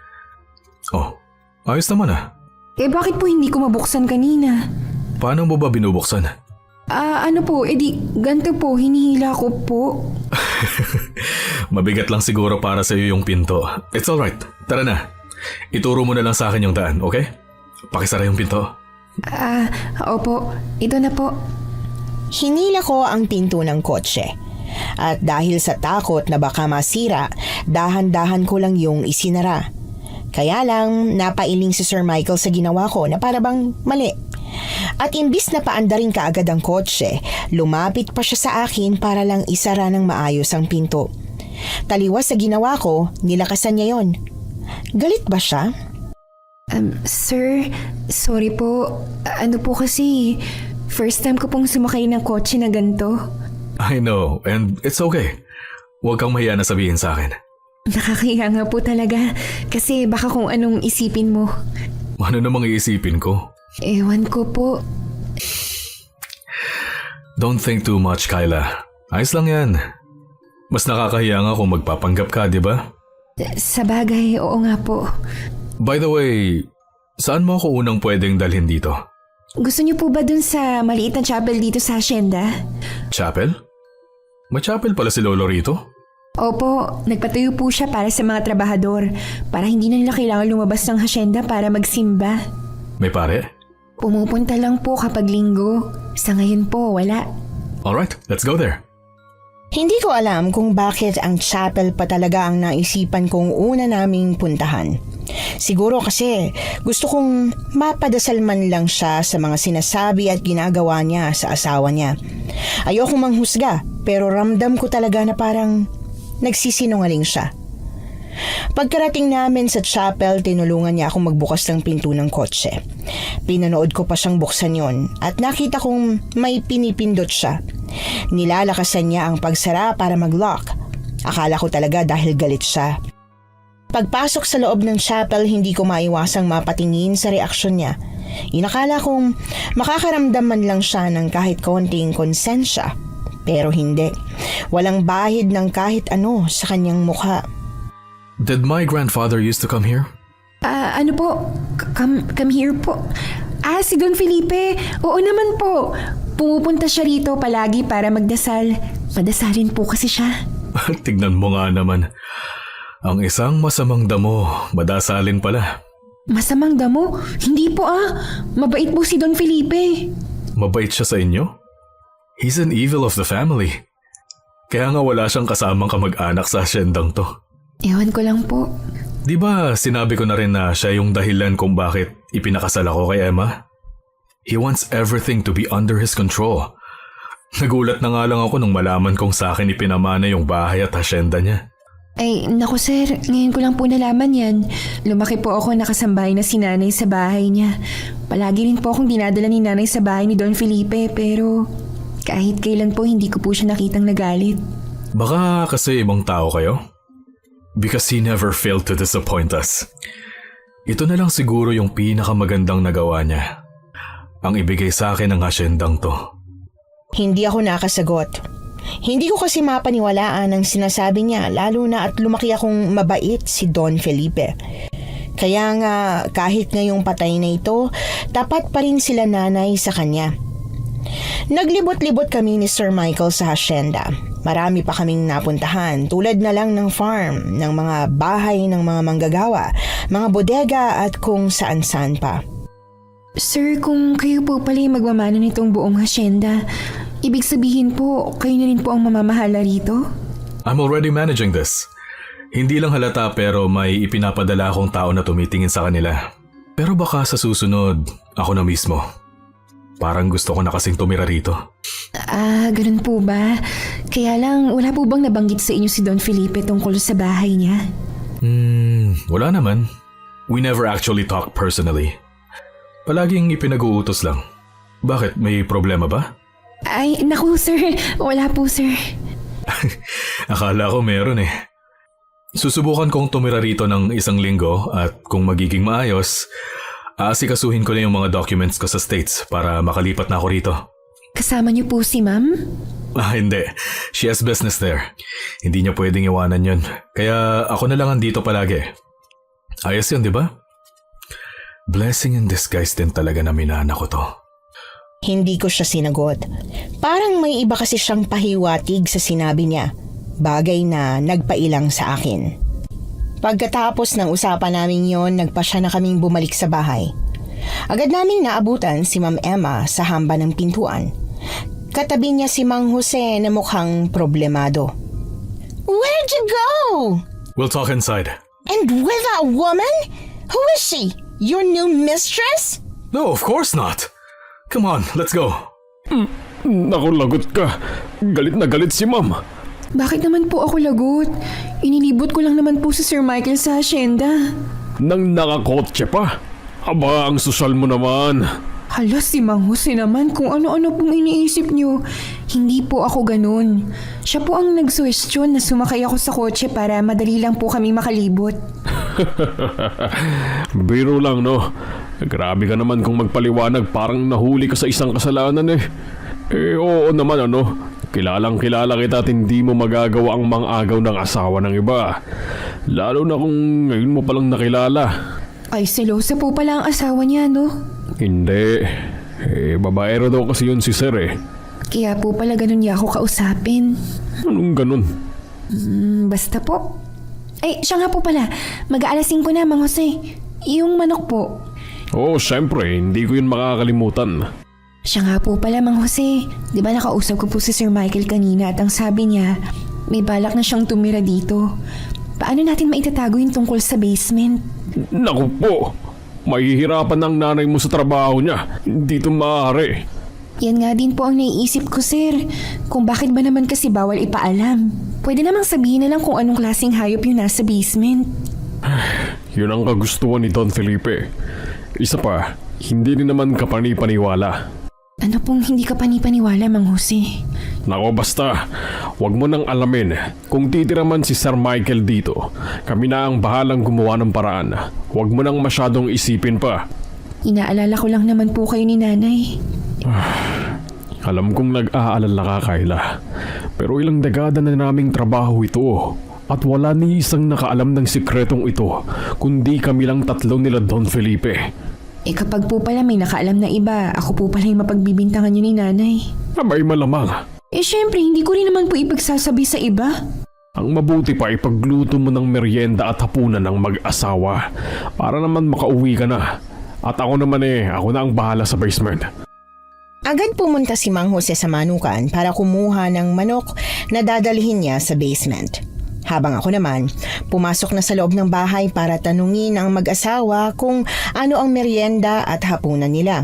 Oh, ayos naman ah. Bakit po hindi ko mabuksan kanina? Paano mo ba binubuksan? Ano po, ganito po, hinihila ko po. Mabigat lang siguro para sa iyo yung pinto. It's alright. Tara na. Ituro mo na lang sa akin yung daan, okay? Pakisara yung pinto. Opo. Ito na po. Hinila ko ang pinto ng kotse. At dahil sa takot na baka masira, dahan-dahan ko lang yung isinara. Kaya lang, napailing si Sir Michael sa ginawa ko na para bang mali. At imbis na paandarin kaagad ang kotse, lumapit pa siya sa akin para lang isara ng maayos ang pinto. Taliwas sa ginawa ko, nilakasan niya yon. Galit ba siya? Sir, sorry po. Ano po kasi, first time ko pong sumakay ng kotse na ganito. I know, and it's okay. Huwag kang mahiya na sabihin sa akin. Nakakahiya nga po talaga kasi baka kung anong isipin mo. Ano namang iisipin ko? Ewan ko po. Don't think too much, Kyla. Ayos lang yan. Mas nakakahiya nga kung magpapanggap ka, di ba? Sa bagay, oo nga po. By the way, saan mo ako unang pwedeng dalhin dito? Gusto niyo po ba dun sa maliit na chapel dito sa hacienda? Chapel? May chapel pala si Lolo rito? Opo, nagpatayo po siya para sa mga trabahador para hindi na nila kailangan lumabas ng hacienda para magsimba. May pare? Pumupunta lang po kapag linggo. Sa ngayon po, wala. Alright, let's go there. Hindi ko alam kung bakit ang chapel pa talaga ang naisipan kong una naming puntahan. Siguro kasi gusto kong mapadasal man lang siya sa mga sinasabi at ginagawa niya sa asawa niya. Ayokong manghusga pero ramdam ko talaga na parang nagsisinungaling siya. Pagkarating namin sa chapel, tinulungan niya akong magbukas ng pinto ng kotse. Pinanood ko pa siyang buksan yon at nakita kong may pinipindot siya. Nilalakasan niya ang pagsara para mag-lock. Akala ko talaga dahil galit siya. Pagpasok sa loob ng chapel, hindi ko maiwasang mapatingin sa reaksyon niya. Inakala kong makakaramdam man lang siya ng kahit konting konsensya. Pero hindi. Walang bahid ng kahit ano sa kanyang mukha. Did my grandfather used to come here? Ano po? Come here po. Si Don Felipe. Oo naman po. Pumupunta siya rito palagi para magdasal. Padasalin po kasi siya. Tignan mo nga naman. Ang isang masamang damo, madasalin pala. Masamang damo? Hindi po Mabait po si Don Felipe. Mabait siya sa inyo? He's an evil of the family. Kaya nga wala siyang kasamang kamag-anak sa asyendang to. Ewan ko lang po. Di ba sinabi ko na rin na siya yung dahilan kung bakit ipinakasal ako kay Emma? He wants everything to be under his control. Nagulat na nga lang ako nung malaman kong sa akin ipinamana yung bahay at asyenda niya. Ay, naku sir, ngayon ko lang po nalaman yan. Lumaki po ako nakasambay na si nanay sa bahay niya. Palagi rin po akong dinadala ni nanay sa bahay ni Don Felipe pero kahit kailan po hindi ko po siya nakitang nagalit. Baka kasi ibang tao kayo? Because he never failed to disappoint us. Ito na lang siguro yung pinakamagandang nagawa niya. Ang ibigay sa akin ng asyendang to. Hindi ako nakasagot. Hindi ko kasi mapaniwalaan ang sinasabi niya lalo na at lumaki akong mabait si Don Felipe. Kaya nga kahit ngayong patay na ito, tapat pa rin sila nanay sa kanya. Naglibot-libot kami ni Sir Michael sa hacienda. Marami pa kaming napuntahan tulad na lang ng farm, ng mga bahay ng mga manggagawa, mga bodega at kung saan-saan pa. Sir, kung kayo po pala yung magmamana nitong buong hacienda, ibig sabihin po, kayo na rin po ang mamamahala rito? I'm already managing this. Hindi lang halata pero may ipinapadala akong tao na tumitingin sa kanila. Pero baka sa susunod, ako na mismo. Parang gusto ko na kasing tumira rito. Ah, ganun po ba? Kaya lang, wala po bang nabanggit sa inyo si Don Felipe tungkol sa bahay niya? Wala naman. We never actually talk personally. Palaging ipinag-uutos lang. Bakit? May problema ba? Ay, naku sir, wala po sir. Akala ko meron eh. Susubukan kong tumira rito ng 1 linggo at kung magiging maayos, aasikasuhin ko na yung mga documents ko sa States para makalipat na ako rito. Kasama niyo po si ma'am? Hindi. She has business there. Hindi niya pwedeng iwanan yun. Kaya ako na lang andito palagi. Ayos yun, di ba? Blessing in disguise din talaga na minana ko to. Hindi ko siya sinagot. Parang may iba kasi siyang pahiwatig sa sinabi niya. Bagay na nagpailang sa akin. Pagkatapos ng usapan namin yon, nagpasya na kaming bumalik sa bahay. Agad naming naabutan si Ma'am Emma sa hamba ng pintuan. Katabi niya si Mang Jose na mukhang problemado. Where'd you go? We'll talk inside. And with that woman? Who is she? Your new mistress? No, of course not. Come on, let's go. Naku, lagot ka. Galit na galit si ma'am. Bakit naman po ako lagot? Inilibot ko lang naman po si Sir Michael sa hacienda. Nang nakakotse pa. Aba, ang sosyal mo naman. Hala, si Mang Jose naman kung ano-ano pong iniisip niyo. Hindi po ako ganun. Siya po ang nagsuwestyon na sumakay ako sa kotse para madali lang po kami makalibot. Biro lang, no? Grabe ka naman kung magpaliwanag, parang nahuli ka sa isang kasalanan eh. Eh, oo naman ano. Kilalang kilala kita at hindi mo magagawa ang mang-agaw ng asawa ng iba. Lalo na kung ngayon mo palang nakilala. Ay, selosa po pala ang asawa niya, no? Hindi. Eh, babaero daw kasi yun si Sir eh. Kaya po pala ganun niya ako kausapin. Anong ganun? Basta po. Ay, siya nga po pala. Mag-aalas 5 na, Mang Jose. Yung manok po. Oo, syempre. Hindi ko yun makakalimutan. Siya nga po pala, Mang Jose. Di ba nakausap ko po si Sir Michael kanina at ang sabi niya, may balak na siyang tumira dito. Paano natin maitatago yung tungkol sa basement? Naku po. Mahihirapan ang nanay mo sa trabaho niya. Hindi ito maaari. Yan nga din po ang naiisip ko, sir. Kung bakit ba naman kasi bawal ipaalam. Pwede namang sabihin na lang kung anong klaseng hayop yung nasa basement. Yun ang kagustuhan ni Don Felipe. Isa pa, hindi rin naman kapani-paniwala. Ano pong hindi ka panipaniwala, Mang Jose? Nako basta, wag mo nang alamin. Kung titira man si Sir Michael dito, kami na ang bahalang gumawa ng paraan. Wag mo nang masyadong isipin pa. Inaalala ko lang naman po kayo ni nanay. Alam kong nag-aalala ka, Kayla. Pero ilang dekada na naming trabaho ito. At wala ni isang nakaalam ng sikretong ito, kundi kami lang tatlo nila Don Felipe. Eh kapag po pala may nakaalam na iba, ako po pala yung mapagbibintangan nyo ni nanay. Abay malamang. Eh syempre, hindi ko rin naman po ipagsasabi sa iba. Ang mabuti pa ipagluto mo ng merienda at hapunan ng mag-asawa para naman makauwi ka na. At ako naman ako na ang bahala sa basement. Agad pumunta si Mang Jose sa manukan para kumuha ng manok na dadalhin niya sa basement. Habang ako naman, pumasok na sa loob ng bahay para tanungin ang mag-asawa kung ano ang merienda at hapunan nila.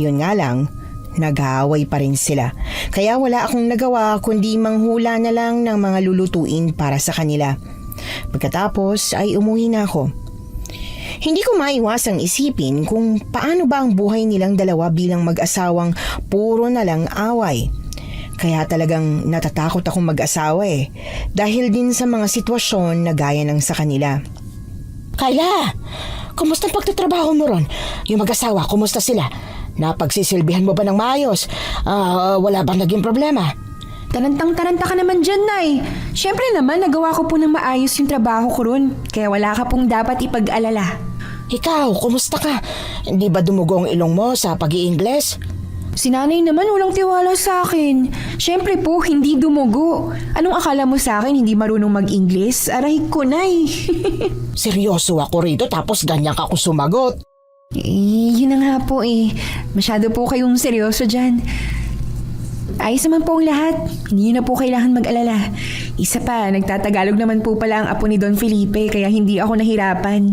Yun nga lang, nag-aaway pa rin sila. Kaya wala akong nagawa kundi manghula na lang ng mga lulutuin para sa kanila. Pagkatapos ay umuwi na ako. Hindi ko maiwasang isipin kung paano ba ang buhay nilang dalawa bilang mag-asawang puro na lang away. Kaya talagang natatakot akong mag-asawa dahil din sa mga sitwasyon na gaya ng sa kanila. Kayla, kumusta ang pagtatrabaho mo ron? Yung mag-asawa, kumusta sila? Napagsisilbihan mo ba ng maayos? Wala bang naging problema? Tarantang-taranta ka naman dyan, Nay. Siyempre naman, nagawa ko po ng maayos yung trabaho ko ron. Kaya wala ka pong dapat ipag-alala. Ikaw, kumusta ka? Hindi ba dumugo ang ilong mo sa pag-i-Ingles? Si Nanay naman walang tiwala sa akin. Siyempre po, hindi dumugo. Anong akala mo sa akin, hindi marunong mag-Ingles? Aray ko, Nay. Seryoso ako rito tapos ganyan ka kung sumagot. Yun na nga po Masyado po kayong seryoso dyan. Ayos naman po ang lahat. Hindi na po kailangan mag-alala. Isa pa, nagtatagalog naman po pala ang apo ni Don Felipe kaya hindi ako nahirapan.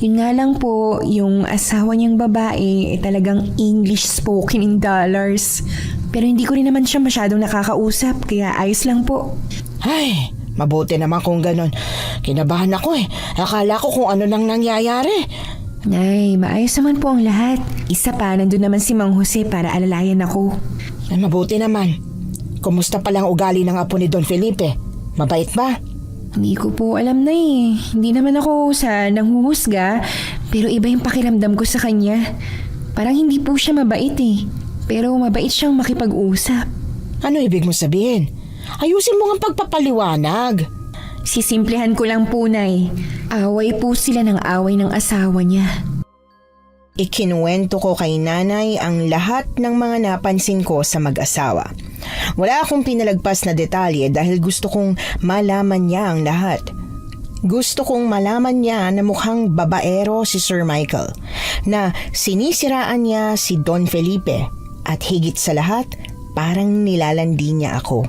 Yun nga lang po, yung asawa niyang babae talagang English spoken in dollars. Pero hindi ko rin naman siya masyadong nakakausap kaya ayos lang po. Ay, mabuti naman kung ganun. Kinabahan ako Akala ko kung ano nang nangyayari. Nay, maayos naman po ang lahat. Isa pa, nandun naman si Mang Jose para alalayan ako. Ay, mabuti naman. Kumusta palang ugali ng apo ni Don Felipe? Mabait ba? Hindi ko po alam na Hindi naman ako sa nanghuhusga, pero iba yung pakiramdam ko sa kanya. Parang hindi po siya mabait pero mabait siyang makipag-usap. Ano ibig mo sabihin? Ayusin mo ang pagpapaliwanag. Sisimplehan ko lang po, Nay. Away po sila ng away ng asawa niya. Ikinuwento ko kay nanay ang lahat ng mga napansin ko sa mag-asawa. Wala akong pinalagpas na detalye dahil gusto kong malaman niya ang lahat. Gusto kong malaman niya na mukhang babaero si Sir Michael, na sinisiraan niya si Don Felipe at higit sa lahat, parang nilalandi niya ako.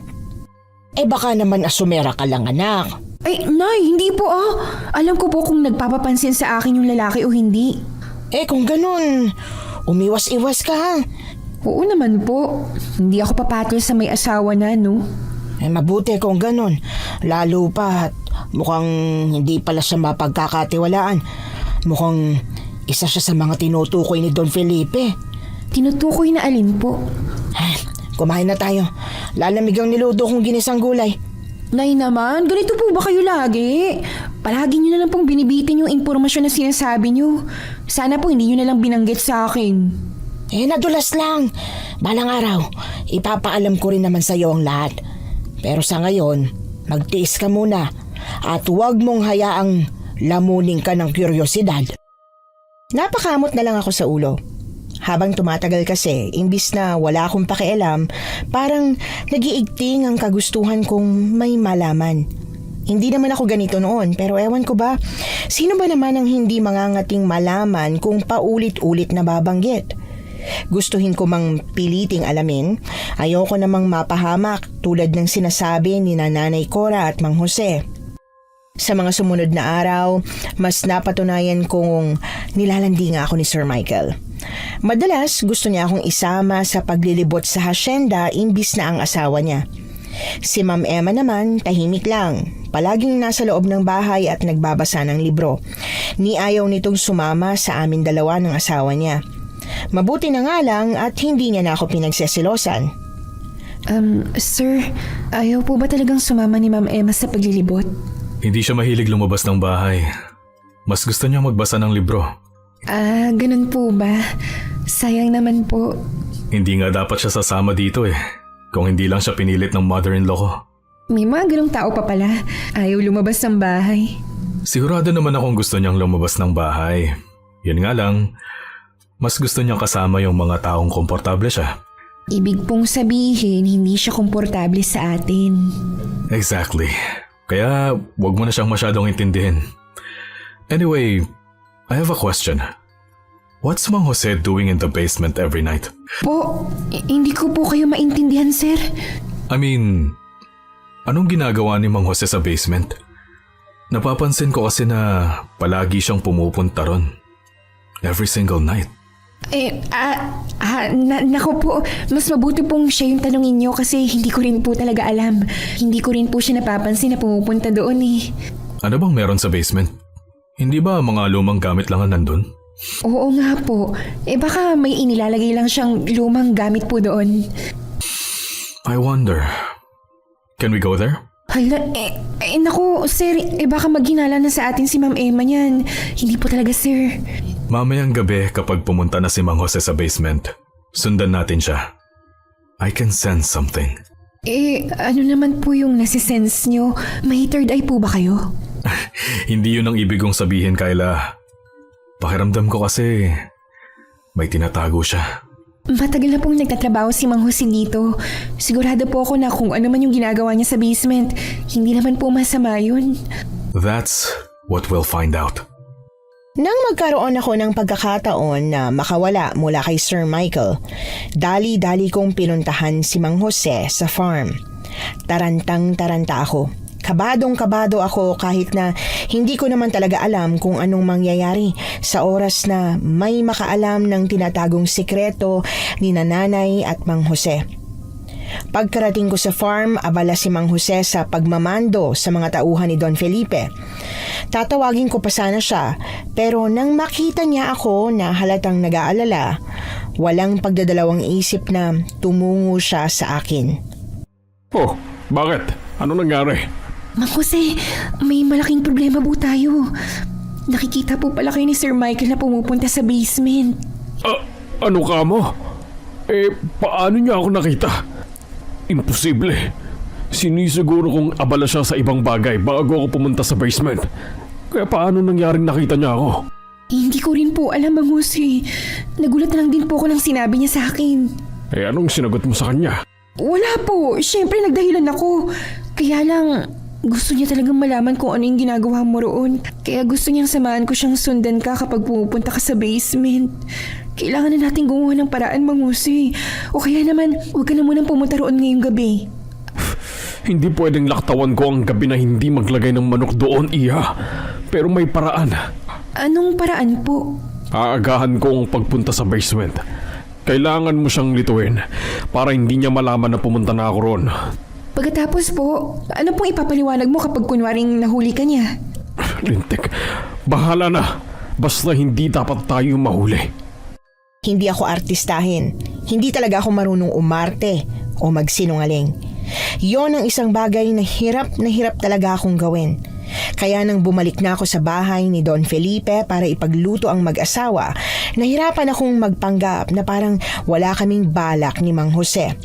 Baka naman asumera ka lang, anak. Ay, Nay, hindi po Alam ko po kung nagpapapansin sa akin yung lalaki o hindi. Kung ganun, umiwas-iwas ka ha. Oo naman po. Hindi ako papatol sa may asawa na, no? Mabuti kung ganun. Lalo pa at mukhang hindi pala siya mapagkakatiwalaan. Mukhang isa siya sa mga tinutukoy ni Don Felipe. Tinutukoy na alin po? Kumain na tayo. Lalamig ang niluto kong ginisang gulay. Nay naman, ganito po ba kayo lagi? Palagi nyo na lang pong binibitin yung impormasyon na sinasabi nyo. Sana po hindi nyo na lang binanggit sa akin. Nadulas lang. Balang araw, ipapaalam ko rin naman sa iyo ang lahat. Pero sa ngayon, magtiis ka muna at huwag mong hayaang lamunin ka ng kuryosidad. Napakamot na lang ako sa ulo. Habang tumatagal kasi, imbis na wala akong pakialam, parang nagiigting ang kagustuhan kong may malaman. Hindi naman ako ganito noon, pero ewan ko ba, sino ba naman ang hindi mangangating malaman kung paulit-ulit na babanggit? Gustuhin ko mang piliting alamin, ayoko namang mapahamak tulad ng sinasabi ni Nanay Cora at Mang Jose. Sa mga sumunod na araw, mas napatunayan kong nilalandi nga ako ni Sir Michael. Madalas gusto niya akong isama sa paglilibot sa hasyenda imbis na ang asawa niya. Si Ma'am Emma naman tahimik lang, palaging nasa loob ng bahay at nagbabasa ng libro. Ni ayaw nitong sumama sa amin dalawa ng asawa niya. Mabuti na nga lang at hindi niya na ako pinagsesilosan. Sir, ayaw po ba talagang sumama ni Ma'am Emma sa paglilibot? Hindi siya mahilig lumabas ng bahay. Mas gusto niya magbasa ng libro. Ganun po ba? Sayang naman po. Hindi nga dapat siya sasama dito kung hindi lang siya pinilit ng mother-in-law ko. May mga ganung tao pa pala. Ayaw lumabas ng bahay. Sigurado naman akong gusto niyang lumabas ng bahay. Yun nga lang, mas gusto niyang kasama yung mga taong komportable siya. Ibig pong sabihin, hindi siya komportable sa atin. Exactly. Kaya wag mo na siyang masyadong intindihin. Anyway, I have a question. What's Mang Jose doing in the basement every night? Po, hindi ko po kayo maintindihan, sir. I mean, anong ginagawa ni Mang Jose sa basement? Napapansin ko kasi na palagi siyang pumupunta ron. Every single night. Nako po, mas mabuti pong siya yung tanongin niyo kasi hindi ko rin po talaga alam. Hindi ko rin po siya napapansin na pumupunta doon eh. Ano bang meron sa basement? Hindi ba mga lumang gamit lang ang nandun? Oo nga po. Baka may inilalagay lang siyang lumang gamit po doon. I wonder. Can we go there? Hala, naku, sir, baka maghinala na sa atin si Ma'am Emma niyan. Hindi po talaga, sir. Mamayang gabi kapag pumunta na si Mang Jose sa basement, sundan natin siya. I can sense something. Ano naman po yung nasisense nyo? May third eye po ba kayo? Hindi yun ang ibig kong sabihin, Kyla. Pakiramdam ko kasi may tinatago siya. Matagal na pong nagtatrabaho si Mang Jose dito. Sigurado po ako na kung ano man yung ginagawa niya sa basement, hindi naman po masama yun. That's what we'll find out. Nang magkaroon ako ng pagkakataon na makawala mula kay Sir Michael, dali-dali kong pinuntahan si Mang Jose sa farm. Tarantang-taranta ako. Kabadong-kabado ako kahit na hindi ko naman talaga alam kung anong mangyayari sa oras na may makaalam ng tinatagong sikreto ni Nanay at Mang Jose. Pagkarating ko sa farm, abala si Mang Jose sa pagmamando sa mga tauhan ni Don Felipe. Tatawagin ko pa sana siya, pero nang makita niya ako na halatang nag-aalala, walang pagdadalawang isip na tumungo siya sa akin. Oh, bakit? Ano nangyari? Mang Jose, may malaking problema po tayo. Nakikita po pala kayo ni Sir Michael na pumupunta sa basement. Ano ka mo? Paano niya ako nakita? Imposible. Sinisiguro kong abala siya sa ibang bagay bago ako pumunta sa basement. Kaya paano nangyaring nakita niya ako? Hindi ko rin po alam, Mang Jose. Nagulat na lang din po ako nang sinabi niya sa akin. Anong sinagot mo sa kanya? Wala po. Siyempre nagdahilan ako. Kaya lang, gusto niya talagang malaman kung ano yung ginagawa mo roon. Kaya gusto niyang samahan ko siyang sundan ka kapag pumupunta ka sa basement. Kailangan na natin gumawa ng paraan, Mang Jose. O kaya naman, huwag ka na munang pumunta roon ngayong gabi. Hindi pwedeng laktawan ko ang gabi na hindi maglagay ng manok doon, Iha. Pero may paraan. Anong paraan po? Aagahan ko ang pagpunta sa basement. Kailangan mo siyang lituin para hindi niya malaman na pumunta na ako roon. Pagkatapos po, ano pong ipapaliwanag mo kapag kunwaring nahuli ka niya? Lintik, bahala na. Basta hindi dapat tayo mahuli. Hindi ako artistahin. Hindi talaga ako marunong umarte o magsinungaling. Yon ang isang bagay na hirap talaga akong gawin. Kaya nang bumalik na ako sa bahay ni Don Felipe para ipagluto ang mag-asawa, nahirapan akong magpanggap na parang wala kaming balak ni Mang Jose.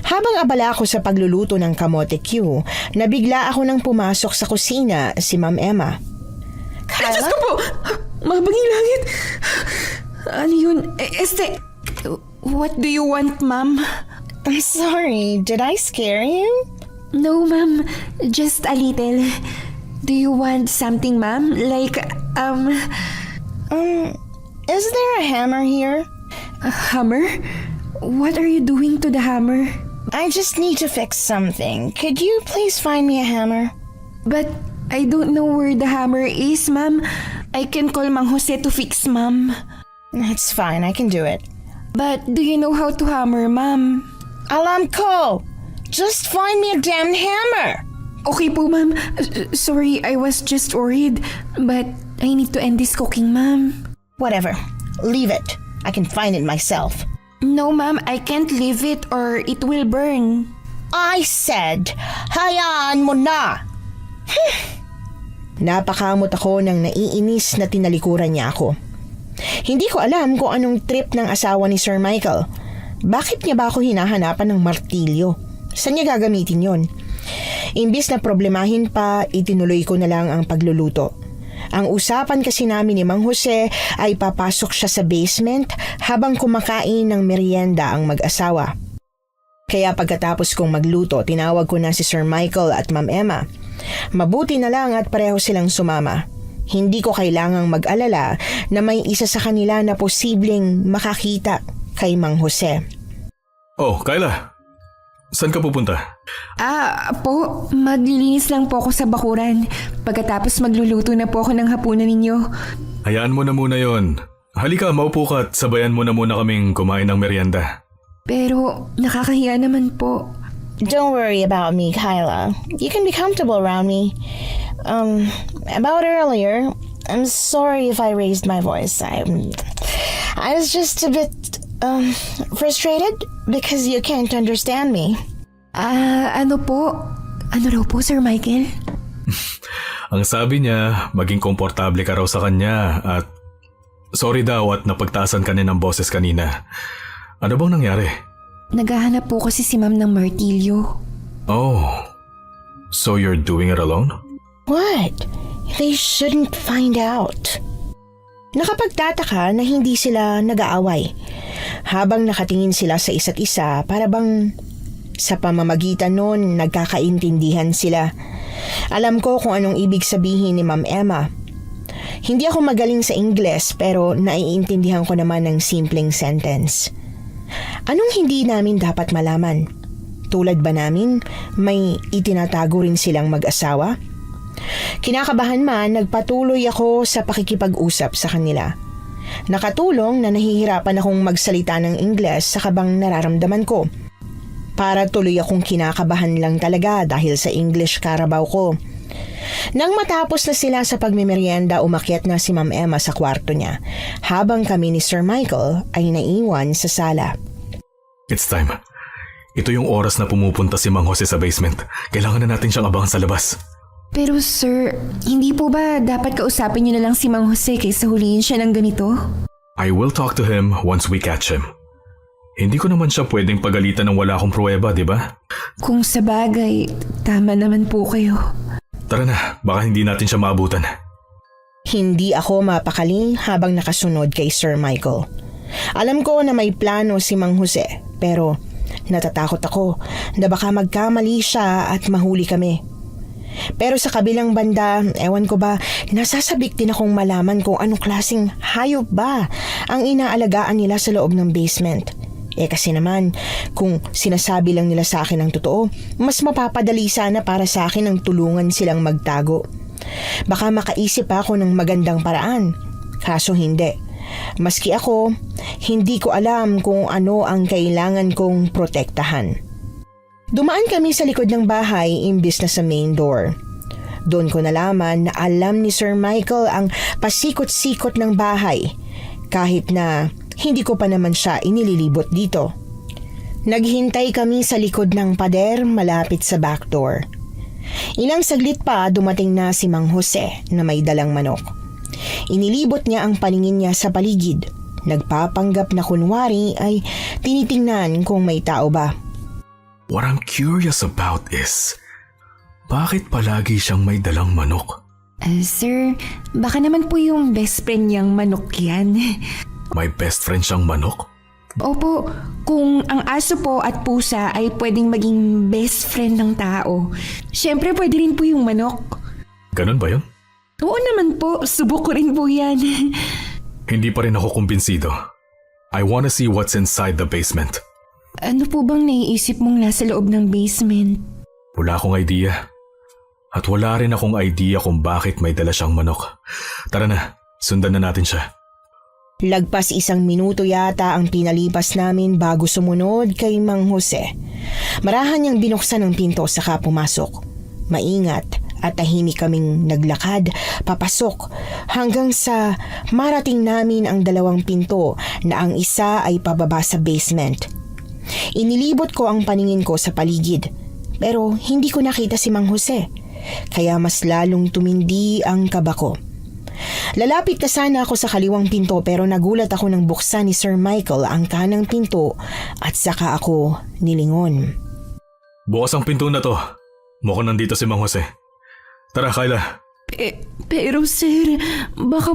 Habang abala ako sa pagluluto ng kamote Q, nabigla ako nang pumasok sa kusina si Ma'am Emma. Diyos ko po! Mabaging langit! Ano yun? What do you want, ma'am? I'm sorry, did I scare you? No, ma'am. Just a little. Do you want something, ma'am? Like, Is there a hammer here? a hammer? What are you doing to the hammer? I just need to fix something. Could you please find me a hammer? But I don't know where the hammer is, ma'am. I can call Mang Jose to fix, ma'am. It's fine, I can do it. But do you know how to hammer, ma'am? Alam ko! Just find me a damn hammer! Okay po, ma'am. Sorry, I was just worried. But I need to end this cooking, ma'am. Whatever. Leave it. I can find it myself. No, ma'am. I can't leave it or it will burn. I said, hayaan mo na! Napakamot ako nang naiinis na tinalikuran niya ako. Hindi ko alam kung anong trip ng asawa ni Sir Michael. Bakit niya ba ako hinahanapan ng martilyo? Saan niya gagamitin yon? Imbis na problemahin pa, itinuloy ko na lang ang pagluluto. Ang usapan kasi namin ni Mang Jose ay papasok siya sa basement habang kumakain ng merienda ang mag-asawa. Kaya pagkatapos kong magluto, tinawag ko na si Sir Michael at Ma'am Emma. Mabuti na lang at pareho silang sumama. Hindi ko kailangang mag-alala na may isa sa kanila na posibleng makakita kay Mang Jose. Oh, Kyla. Saan ka pupunta? Po, maglilinis lang po ako sa bakuran. Pagkatapos magluluto na po ako ng hapunan ninyo. Hayaan mo na muna yon. Halika, maupo ka at sabayan mo na muna kaming kumain ng merienda. Pero nakakahiya naman po. Don't worry about me, Kyla. You can be comfortable around me. About earlier, I'm sorry if I raised my voice. I was just a bit, frustrated because you can't understand me. Ano po? Ano raw po, Sir Michael? Ang sabi niya, maging komportable ka raw sa kanya at sorry daw at napagtaasan ka niya ng boses kanina. Ano bang nangyari? Naghahanap po kasi si Ma'am ng martilyo. Oh, so you're doing it alone? What? They shouldn't find out. Nakapagtataka na hindi sila nag-aaway. Habang nakatingin sila sa isa't isa, para bang sa pamamagitan nun nagkakaintindihan sila. Alam ko kung anong ibig sabihin ni Ma'am Emma. Hindi ako magaling sa Ingles pero naiintindihan ko naman ng simpleng sentence. Anong hindi namin dapat malaman? Tulad ba namin, may itinatago rin silang mag-asawa? Kinakabahan man, nagpatuloy ako sa pakikipag-usap sa kanila. Nakatulong na nahihirapan akong magsalita ng Ingles sa kabang nararamdaman ko. Para tuloy akong kinakabahan lang talaga dahil sa English Carabao ko. Nang matapos na sila sa pagmimerienda, umakyat na si Ma'am Emma sa kwarto niya, habang kami ni Sir Michael ay naiwan sa sala. It's time. Ito yung oras na pumupunta si Mang Jose sa basement. Kailangan na natin siyang abangan sa labas. Pero sir, hindi po ba dapat kausapin niyo na lang si Mang Jose kaysa huliin siya ng ganito? I will talk to him once we catch him. Hindi ko naman siya pwedeng pagalitan ng wala akong pruweba, di ba? Kung sa bagay, tama naman po kayo. Tara na, baka hindi natin siya maabutan. Hindi ako mapakali habang nakasunod kay Sir Michael. Alam ko na may plano si Mang Jose, pero natatakot ako na baka magkamali siya at mahuli kami. Pero sa kabilang banda, ewan ko ba, nasasabik din akong malaman kung anong klaseng hayop ba ang inaalagaan nila sa loob ng basement. Kasi naman, kung sinasabi lang nila sa akin ang totoo, mas mapapadali sana para sa akin ang tulungan silang magtago. Baka makaisip ako ng magandang paraan. Kaso hindi. Maski ako, hindi ko alam kung ano ang kailangan kong protektahan. Dumaan kami sa likod ng bahay imbis na sa main door. Doon ko nalaman na alam ni Sir Michael ang pasikot-sikot ng bahay kahit na hindi ko pa naman siya inililibot dito. Naghintay kami sa likod ng pader malapit sa back door. Ilang saglit pa dumating na si Mang Jose na may dalang manok. Inilibot niya ang paningin niya sa paligid. Nagpapanggap na kunwari ay tinitingnan kung may tao ba. What I'm curious about is, bakit palagi siyang may dalang manok? Sir, baka naman po yung best friend niyang manok yan. May best friend siyang manok? Opo, kung ang aso po at pusa ay pwedeng maging best friend ng tao, syempre pwede rin po yung manok. Ganun ba yun? Oo naman po, subok ko rin po yan. Hindi pa rin ako kumbinsido. I wanna see what's inside the basement. Ano po bang naiisip mong nasa loob ng basement? Wala akong idea. At wala rin akong idea kung bakit may dala siyang manok. Tara na, sundan na natin siya. Lagpas 1 minuto yata ang pinalipas namin bago sumunod kay Mang Jose. Marahan niyang binuksan ang pinto saka pumasok. Maingat at tahimik kaming naglakad papasok hanggang sa marating namin ang 2 pinto na ang isa ay pababa sa basement. Inilibot ko ang paningin ko sa paligid pero hindi ko nakita si Mang Jose kaya mas lalong tumindi ang kaba ko. Lalapit na sana ako sa kaliwang pinto pero nagulat ako nang buksan ni Sir Michael ang kanang pinto at saka ako nilingon. Bukas ang pinto na to. Mukhang nandito si Mang Jose. Tara, Kyla. Pero sir, baka...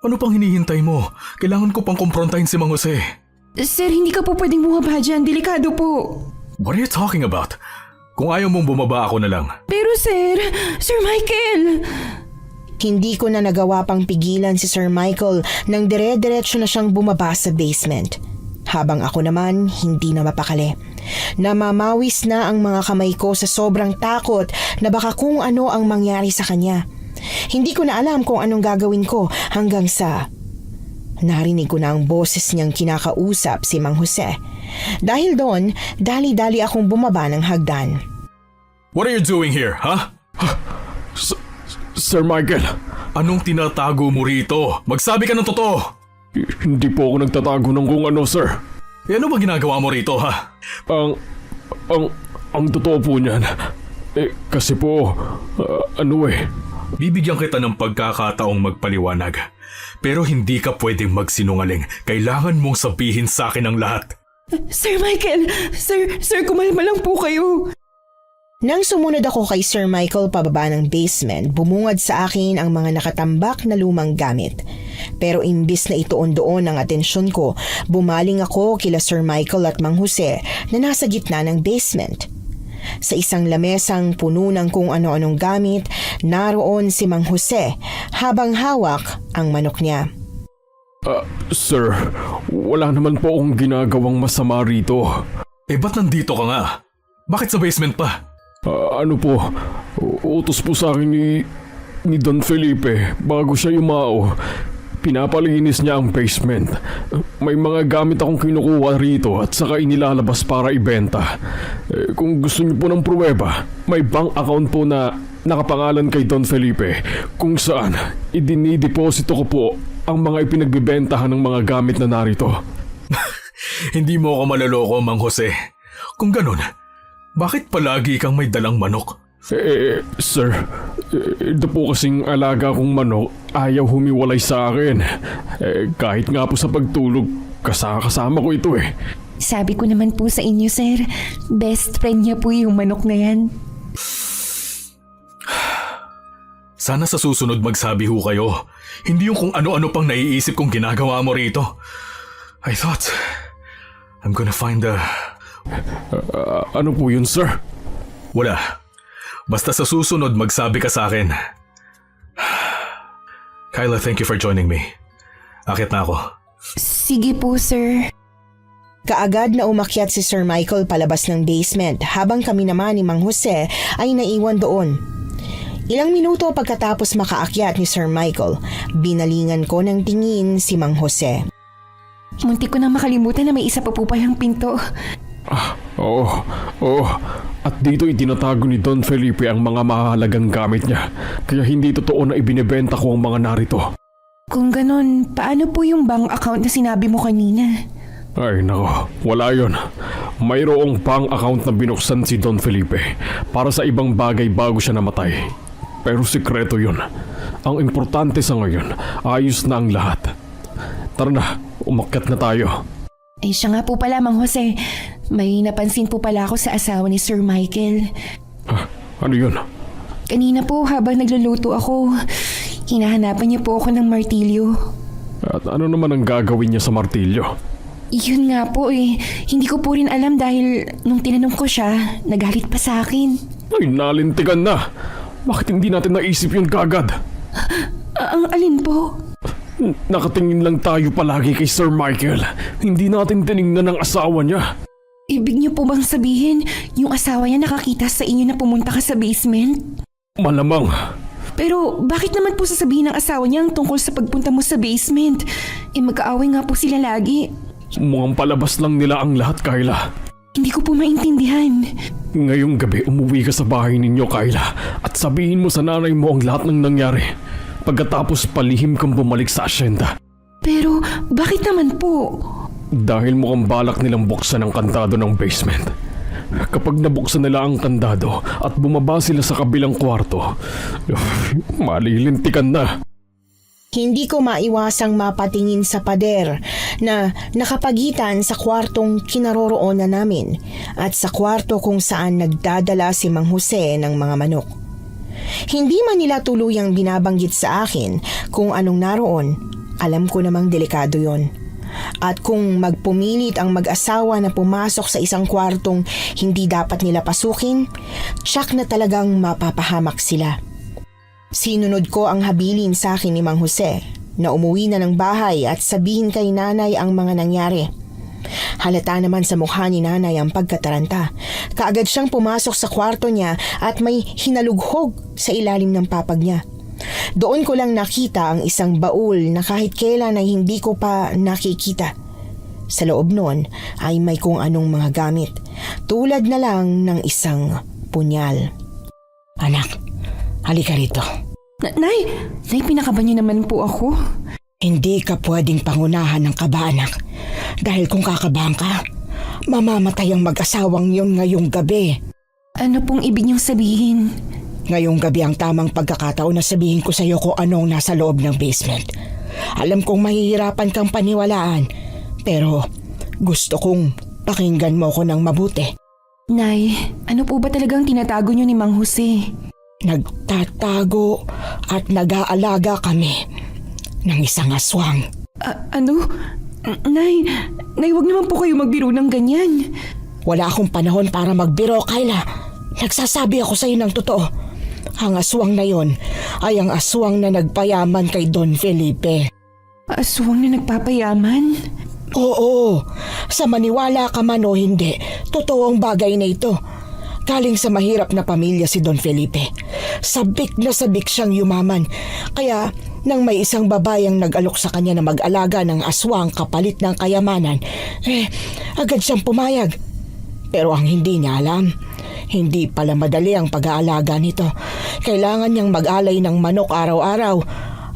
Ano pang hinihintay mo? Kailangan ko pang kumprontahin si Mang Jose. Sir, hindi ka po pwedeng bumaba dyan. Delikado po. What are you talking about? Kung ayaw mong bumaba, ako na lang. Pero sir, Sir Michael! Hindi ko na nagawa pang pigilan si Sir Michael nang dire-diretso na siyang bumaba sa basement. Habang ako naman hindi na mapakali. Namamawis na ang mga kamay ko sa sobrang takot na baka kung ano ang mangyari sa kanya. Hindi ko na alam kung anong gagawin ko hanggang sa narinig ko na ang boses niyang kinakausap si Mang Jose. Dahil doon, dali-dali akong bumaba ng hagdan. What are you doing here, huh? Sir Michael, Anong tinatago mo rito? Magsabi ka ng totoo! hindi po ako nagtatago ng kung ano, sir. Ano ba ginagawa mo rito, ha? Ang totoo po niyan, kasi po, Bibigyan kita ng pagkakataong magpaliwanag. Pero hindi ka pwedeng magsinungaling. Kailangan mong sabihin sa akin ang lahat. Sir Michael! Sir, kumalma lang po kayo. Nang sumunod ako kay Sir Michael pababa ng basement, bumungad sa akin ang mga nakatambak na lumang gamit. Pero imbis na ituon doon ang atensyon ko, bumaling ako kila Sir Michael at Mang Jose na nasa gitna ng basement. Sa isang lamesang puno ng kung ano-anong gamit, naroon si Mang Jose habang hawak ang manok niya. Sir, wala naman po akong ginagawang masama rito. Ba't nandito ka nga? Bakit sa basement pa? Utos po sa akin ni Don Felipe bago siya yumao. Pinapalinis niya ang basement. May mga gamit akong kinukuha rito at saka inilalabas para ibenta. Kung gusto niyo po ng pruweba, may bank account po na nakapangalan kay Don Felipe kung saan idinideposito ko po ang mga ipinagbibentahan ng mga gamit na narito. Hindi mo ako maloloko, Mang Jose. Kung ganun, bakit palagi kang may dalang manok? Sir, ito po kasing alaga kong manok ayaw humiwalay sa akin. Kahit nga po sa pagtulog, kasama ko ito eh. Sabi ko naman po sa inyo, sir, best friend niya po yung manok na yan. Sana sa susunod magsabi ho kayo. Hindi yung kung ano-ano pang naiisip kong ginagawa mo rito. I thought I'm gonna find the... Ano po yun, sir? Wala. Basta sa susunod magsabi ka sa akin. Kyla, thank you for joining me. Akit na ako. Sige po, sir. Kaagad na umakyat si Sir Michael palabas ng basement habang kami naman ni Mang Jose ay naiwan doon. Ilang minuto pagkatapos makaakyat ni Sir Michael, binalingan ko ng tingin si Mang Jose. Muntik ko nang makalimutan na may isa pa po palang pinto. Oo. At dito itinatago ni Don Felipe ang mga mahalagang gamit niya. Kaya hindi totoo na ibinebenta ko ang mga narito. Kung ganon, paano po yung bank account na sinabi mo kanina? Ay nako, wala yon. Mayroong bank account na binuksan si Don Felipe para sa ibang bagay bago siya namatay. Pero sikreto yun. Ang importante sa ngayon, ayos na ang lahat. Tara na, umakyat na tayo. Siya nga po pala, Mang Jose. May napansin po pala ako sa asawa ni Sir Michael. Ano yun? Kanina po habang nagluluto ako, hinahanapan niya po ako ng martilyo. At ano naman ang gagawin niya sa martilyo? Yun nga po hindi ko po rin alam dahil nung tinanong ko siya, nagalit pa sa akin. Ay, nalintigan na. Bakit hindi natin naisip yun kagad? Ang alin po? Nakatingin lang tayo palagi kay Sir Michael. Hindi natin tinignan ang asawa niya. Ibig niyo po bang sabihin, yung asawa niya nakakita sa inyo na pumunta ka sa basement? Malamang. Pero bakit naman po sasabihin ng asawa niya ang tungkol sa pagpunta mo sa basement? Magkaaway nga po sila lagi. Mukhang palabas lang nila ang lahat, Kyla. Hindi ko po maintindihan. Ngayong gabi umuwi ka sa bahay ninyo, Kyla, at sabihin mo sa nanay mo ang lahat ng nangyari. Pagkatapos palihim kang bumalik sa asyenda. Pero bakit naman po? Dahil mukhang balak nilang buksan ang kandado ng basement. Kapag nabuksan nila ang kandado at bumaba sila sa kabilang kwarto, malilintikan na. Hindi ko maiwasang mapatingin sa pader na nakapagitan sa kwartong kinaroroonan namin at sa kwarto kung saan nagdadala si Mang Jose ng mga manok. Hindi man nila tuluyang binabanggit sa akin kung anong naroon, alam ko namang delikado yon. At kung magpumilit ang mag-asawa na pumasok sa isang kwartong hindi dapat nila pasukin, tiyak na talagang mapapahamak sila. Sinunod ko ang habilin sa akin ni Mang Jose na umuwi na ng bahay at sabihin kay nanay ang mga nangyari. Halata naman sa mukha ni nanay ang pagkataranta. Kaagad siyang pumasok sa kwarto niya at may hinalughog sa ilalim ng papag niya. Doon ko lang nakita ang isang baul na kahit kailan ay hindi ko pa nakikita. Sa loob nun ay may kung anong mga gamit, tulad na lang ng isang punyal. Anak, halika rito. Nay, pinakaban niyo naman po ako. Hindi ka pwedeng pangunahan ng kaba, anak. Dahil kung kakabahan ka, mamamatay ang mag-asawang yun ngayong gabi. Ano pong ibig niyong sabihin? Ngayong gabi ang tamang pagkakataon na sabihin ko sa iyo kung anong nasa loob ng basement. Alam kong mahihirapan kang paniwalaan, pero gusto kong pakinggan mo ko ng mabuti. Nay, ano po ba talagang tinatago niyo ni Mang Jose? Nagtatago at nag-aalaga kami ng isang aswang. Ano? Nay, wag naman po kayo magbiro ng ganyan. Wala akong panahon para magbiro, Kyla. Nagsasabi ako sa iyo ng totoo. Ang aswang na yon ay ang aswang na nagpayaman kay Don Felipe. Aswang na nagpapayaman? Oo, sa maniwala ka man o hindi, totoo ang bagay na ito. Galing sa mahirap na pamilya si Don Felipe. Sabik na sabik siyang yumaman. Kaya nang may isang babayang nag-alok sa kanya na mag-alaga ng aswang kapalit ng kayamanan, agad siyang pumayag. Pero ang hindi niya alam, hindi pala madali ang pag-aalaga nito. Kailangan niyang mag-alay ng manok araw-araw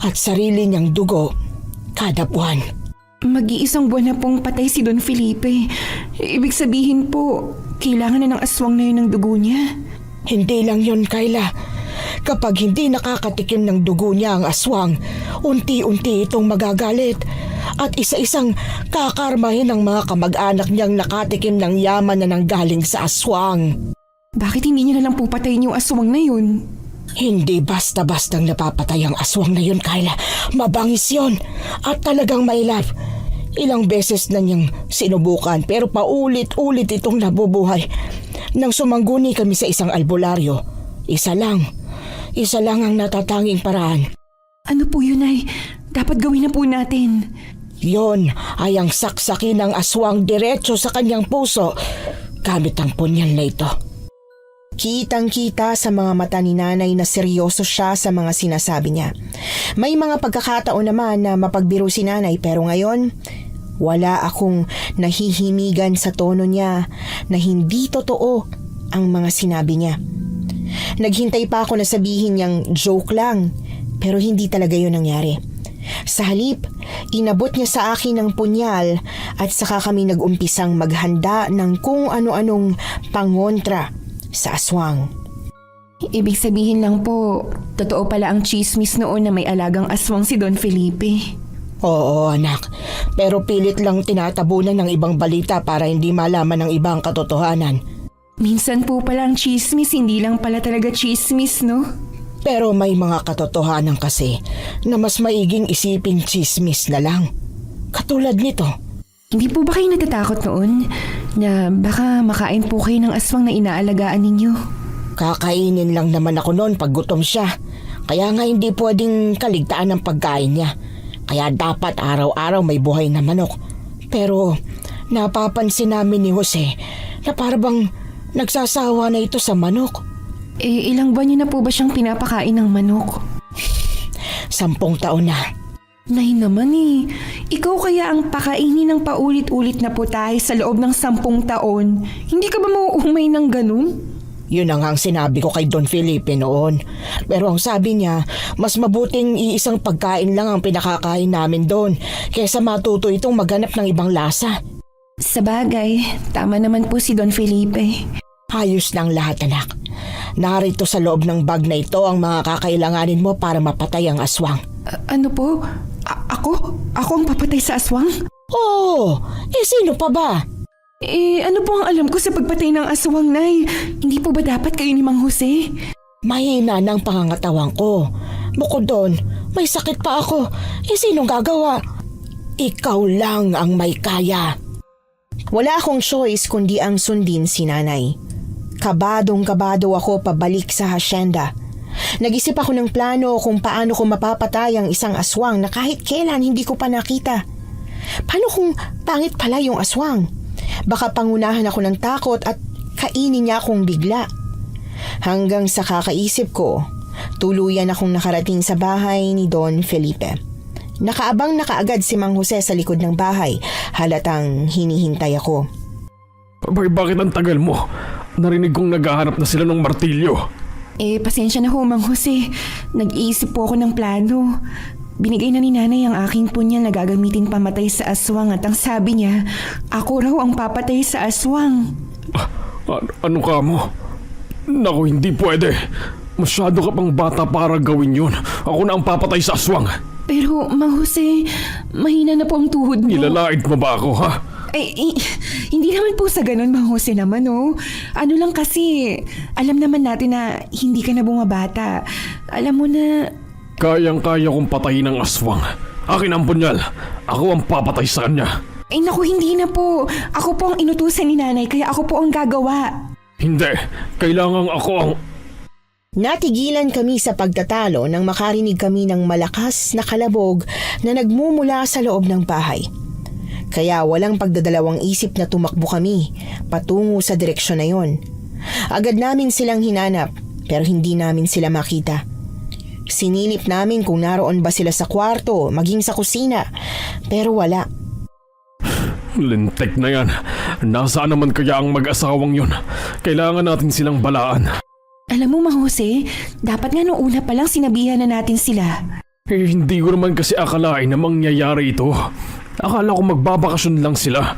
at sarili niyang dugo kada buwan. Mag-iisang buwan na pong patay si Don Felipe. Ibig sabihin po, kailangan na ng aswang na yun ng dugo niya. Hindi lang yun, Kyla. Kapag hindi nakakatikim ng dugo niya ang aswang, unti-unti itong magagalit at isa-isang kakarmahin ng mga kamag-anak niyang nakatikim ng yaman na nanggaling sa aswang. Bakit hindi niya na lang po patayin yung aswang na yun? Hindi basta-bastang napapatay ang aswang na yun, Kyla. Mabangis yun at talagang mailap. Ilang beses na niyang sinubukan pero paulit-ulit itong nabubuhay. Nang sumangguni kami sa isang albularyo, isa lang ang natatanging paraan. Ano po yun ay? Dapat gawin na po natin. Yon ay ang saksakin ng aswang diretso sa kanyang puso gamit ang punyal na ito. Kitang-kita sa mga mata ni nanay na seryoso siya sa mga sinasabi niya. May mga pagkakataon naman na mapagbiro si nanay pero ngayon, wala akong nahihimigan sa tono niya na hindi totoo ang mga sinabi niya. Naghintay pa ako na sabihin niyang joke lang pero hindi talaga yun nangyari. Sa halip, inabot niya sa akin ng punyal at saka kami nag-umpisang maghanda ng kung ano-anong pangontra sa aswang. Ibig sabihin lang po, totoo pala ang chismis noon na may alagang aswang si Don Felipe. Oo, anak. Pero pilit lang tinatabunan ng ibang balita para hindi malaman ng ibang katotohanan. Minsan po pala ang chismis, hindi lang pala talaga chismis, no? Pero may mga katotohanan kasi na mas maiging isiping chismis na lang. Katulad nito. Hindi po ba kayo natatakot noon na baka makain po kayo ng aswang na inaalagaan ninyo? Kakainin lang naman ako noon pag gutom siya. Kaya nga hindi pwedeng kaligtaan ng pagkain niya. Kaya dapat araw-araw may buhay na manok. Pero napapansin namin ni Jose na parang nagsasawa na ito sa manok. Ilang buwan niyo na po ba siyang pinapakain ng manok? 10 taon na. Nay naman ikaw kaya ang pakainin ng paulit-ulit na putahe sa loob ng 10 taon. Hindi ka ba mauumay ng ganun? Yun ang sinabi ko kay Don Felipe noon. Pero ang sabi niya, mas mabuting iisang pagkain lang ang pinakakain namin doon kaysa matuto itong maghanap ng ibang lasa. Sabagay, tama naman po si Don Felipe. Ayos ng lahat, anak. Narito sa loob ng bag na ito ang mga kakailanganin mo para mapatay ang aswang. Ano po? Ako ang papatay sa aswang? Oo, sino pa ba? Ano po ang alam ko sa pagpatay ng aswang, Nay? Hindi po ba dapat kayo ni Mang Jose? Mahina ng pangangatawan ko. Bukod doon, may sakit pa ako. Sinong gagawa? Ikaw lang ang may kaya. Wala akong choice kundi ang sundin si nanay. Kabadong-kabado ako pabalik sa hasyenda. Nag-isip ako ng plano kung paano ko mapapatay ang isang aswang na kahit kailan hindi ko pa nakita. Paano kung pangit pala yung aswang? Baka pangunahan ako ng takot at kainin niya akong bigla. Hanggang sa kakaisip ko, tuluyan akong nakarating sa bahay ni Don Felipe. Nakaabang na kaagad si Mang Jose sa likod ng bahay, halatang hinihintay ako. Bakit ang tagal mo? Narinig kong naghahanap na sila ng martilyo. Pasensya na ho, Mang Jose. Nag-iisip po ako ng plano. Binigay na ni nanay ang aking punyal na gagamitin pamatay sa aswang at ang sabi niya, ako raw ang papatay sa aswang. Ano ka mo? Naku, hindi pwede. Masyado ka pang bata para gawin yun. Ako na ang papatay sa aswang. Pero, Mang Jose, mahina na po ang tuhod mo. Nilalait mo ba ako, ha? Hindi naman po sa ganun, Mang Jose naman, oh. Ano lang kasi, alam naman natin na hindi ka na bumabata. Alam mo na... Kayang-kaya kong patayin ang aswang. Akin ang punyal. Ako ang papatay sa kanya. Naku, hindi na po. Ako po ang inutusan ni nanay, kaya ako po ang gagawa. Hindi. Kailangang ako ang... Natigilan kami sa pagtatalo nang makarinig kami ng malakas na kalabog na nagmumula sa loob ng bahay. Kaya walang pagdadalawang isip na tumakbo kami patungo sa direksyon na yon. Agad namin silang hinanap pero hindi namin sila makita. Sinilip namin kung naroon ba sila sa kwarto, maging sa kusina, pero wala. Lintek na yan. Nasaan naman kaya ang mag-asawang yun? Kailangan natin silang balaan. Alam mo, Mang Jose, dapat nga noong una pa lang sinabihan na natin sila. Hindi ko naman kasi akalain na mangyayari ito. Akala ko magbabakasyon lang sila.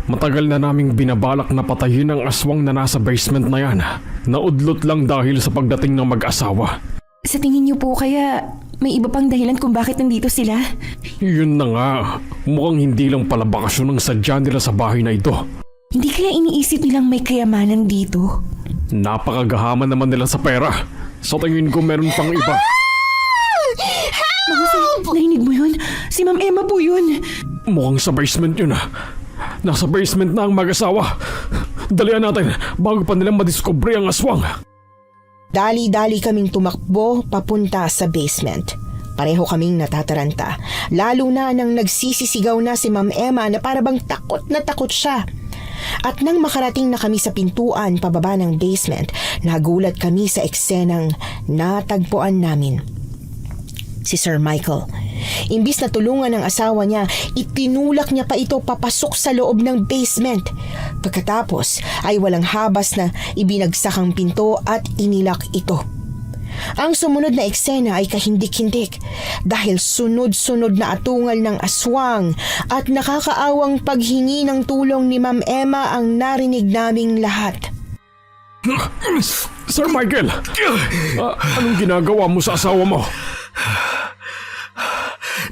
Matagal na naming binabalak na patayin ang aswang na nasa basement na yan. Naudlot lang dahil sa pagdating ng mag-asawa. Sa tingin niyo po kaya may iba pang dahilan kung bakit nandito sila? Yun na nga. Mukhang hindi lang pala bakasyon ang sadya nila sa bahay na ito. Hindi kaya iniisip nilang may kayamanan dito? Napakagahaman naman nila sa pera. Sa tingin ko meron pang iba. Mang Jose, narinig mo yun? Si Ma'am Emma po yun. Mukhang sa basement yun ah. Nasa basement na ang mag-asawa. Dalian natin bago pa nilang madiskubre ang aswang. Dali-dali kaming tumakbo papunta sa basement. Pareho kaming natataranta, lalo na nang nagsisisigaw na si Ma'am Emma na parabang takot na takot siya. At nang makarating na kami sa pintuan pababa ng basement, nagulat kami sa eksenang natagpuan namin. Si Sir Michael. Imbis na tulungan ng asawa niya, itinulak niya pa ito papasok sa loob ng basement. Pagkatapos ay walang habas na ibinagsak ang pinto at inilak ito. Ang sumunod na eksena ay kahindik-hindik dahil sunod-sunod na atungal ng aswang at nakakaawang paghingi ng tulong ni Ma'am Emma ang narinig naming lahat. Sir Michael! Anong ginagawa mo sa asawa mo?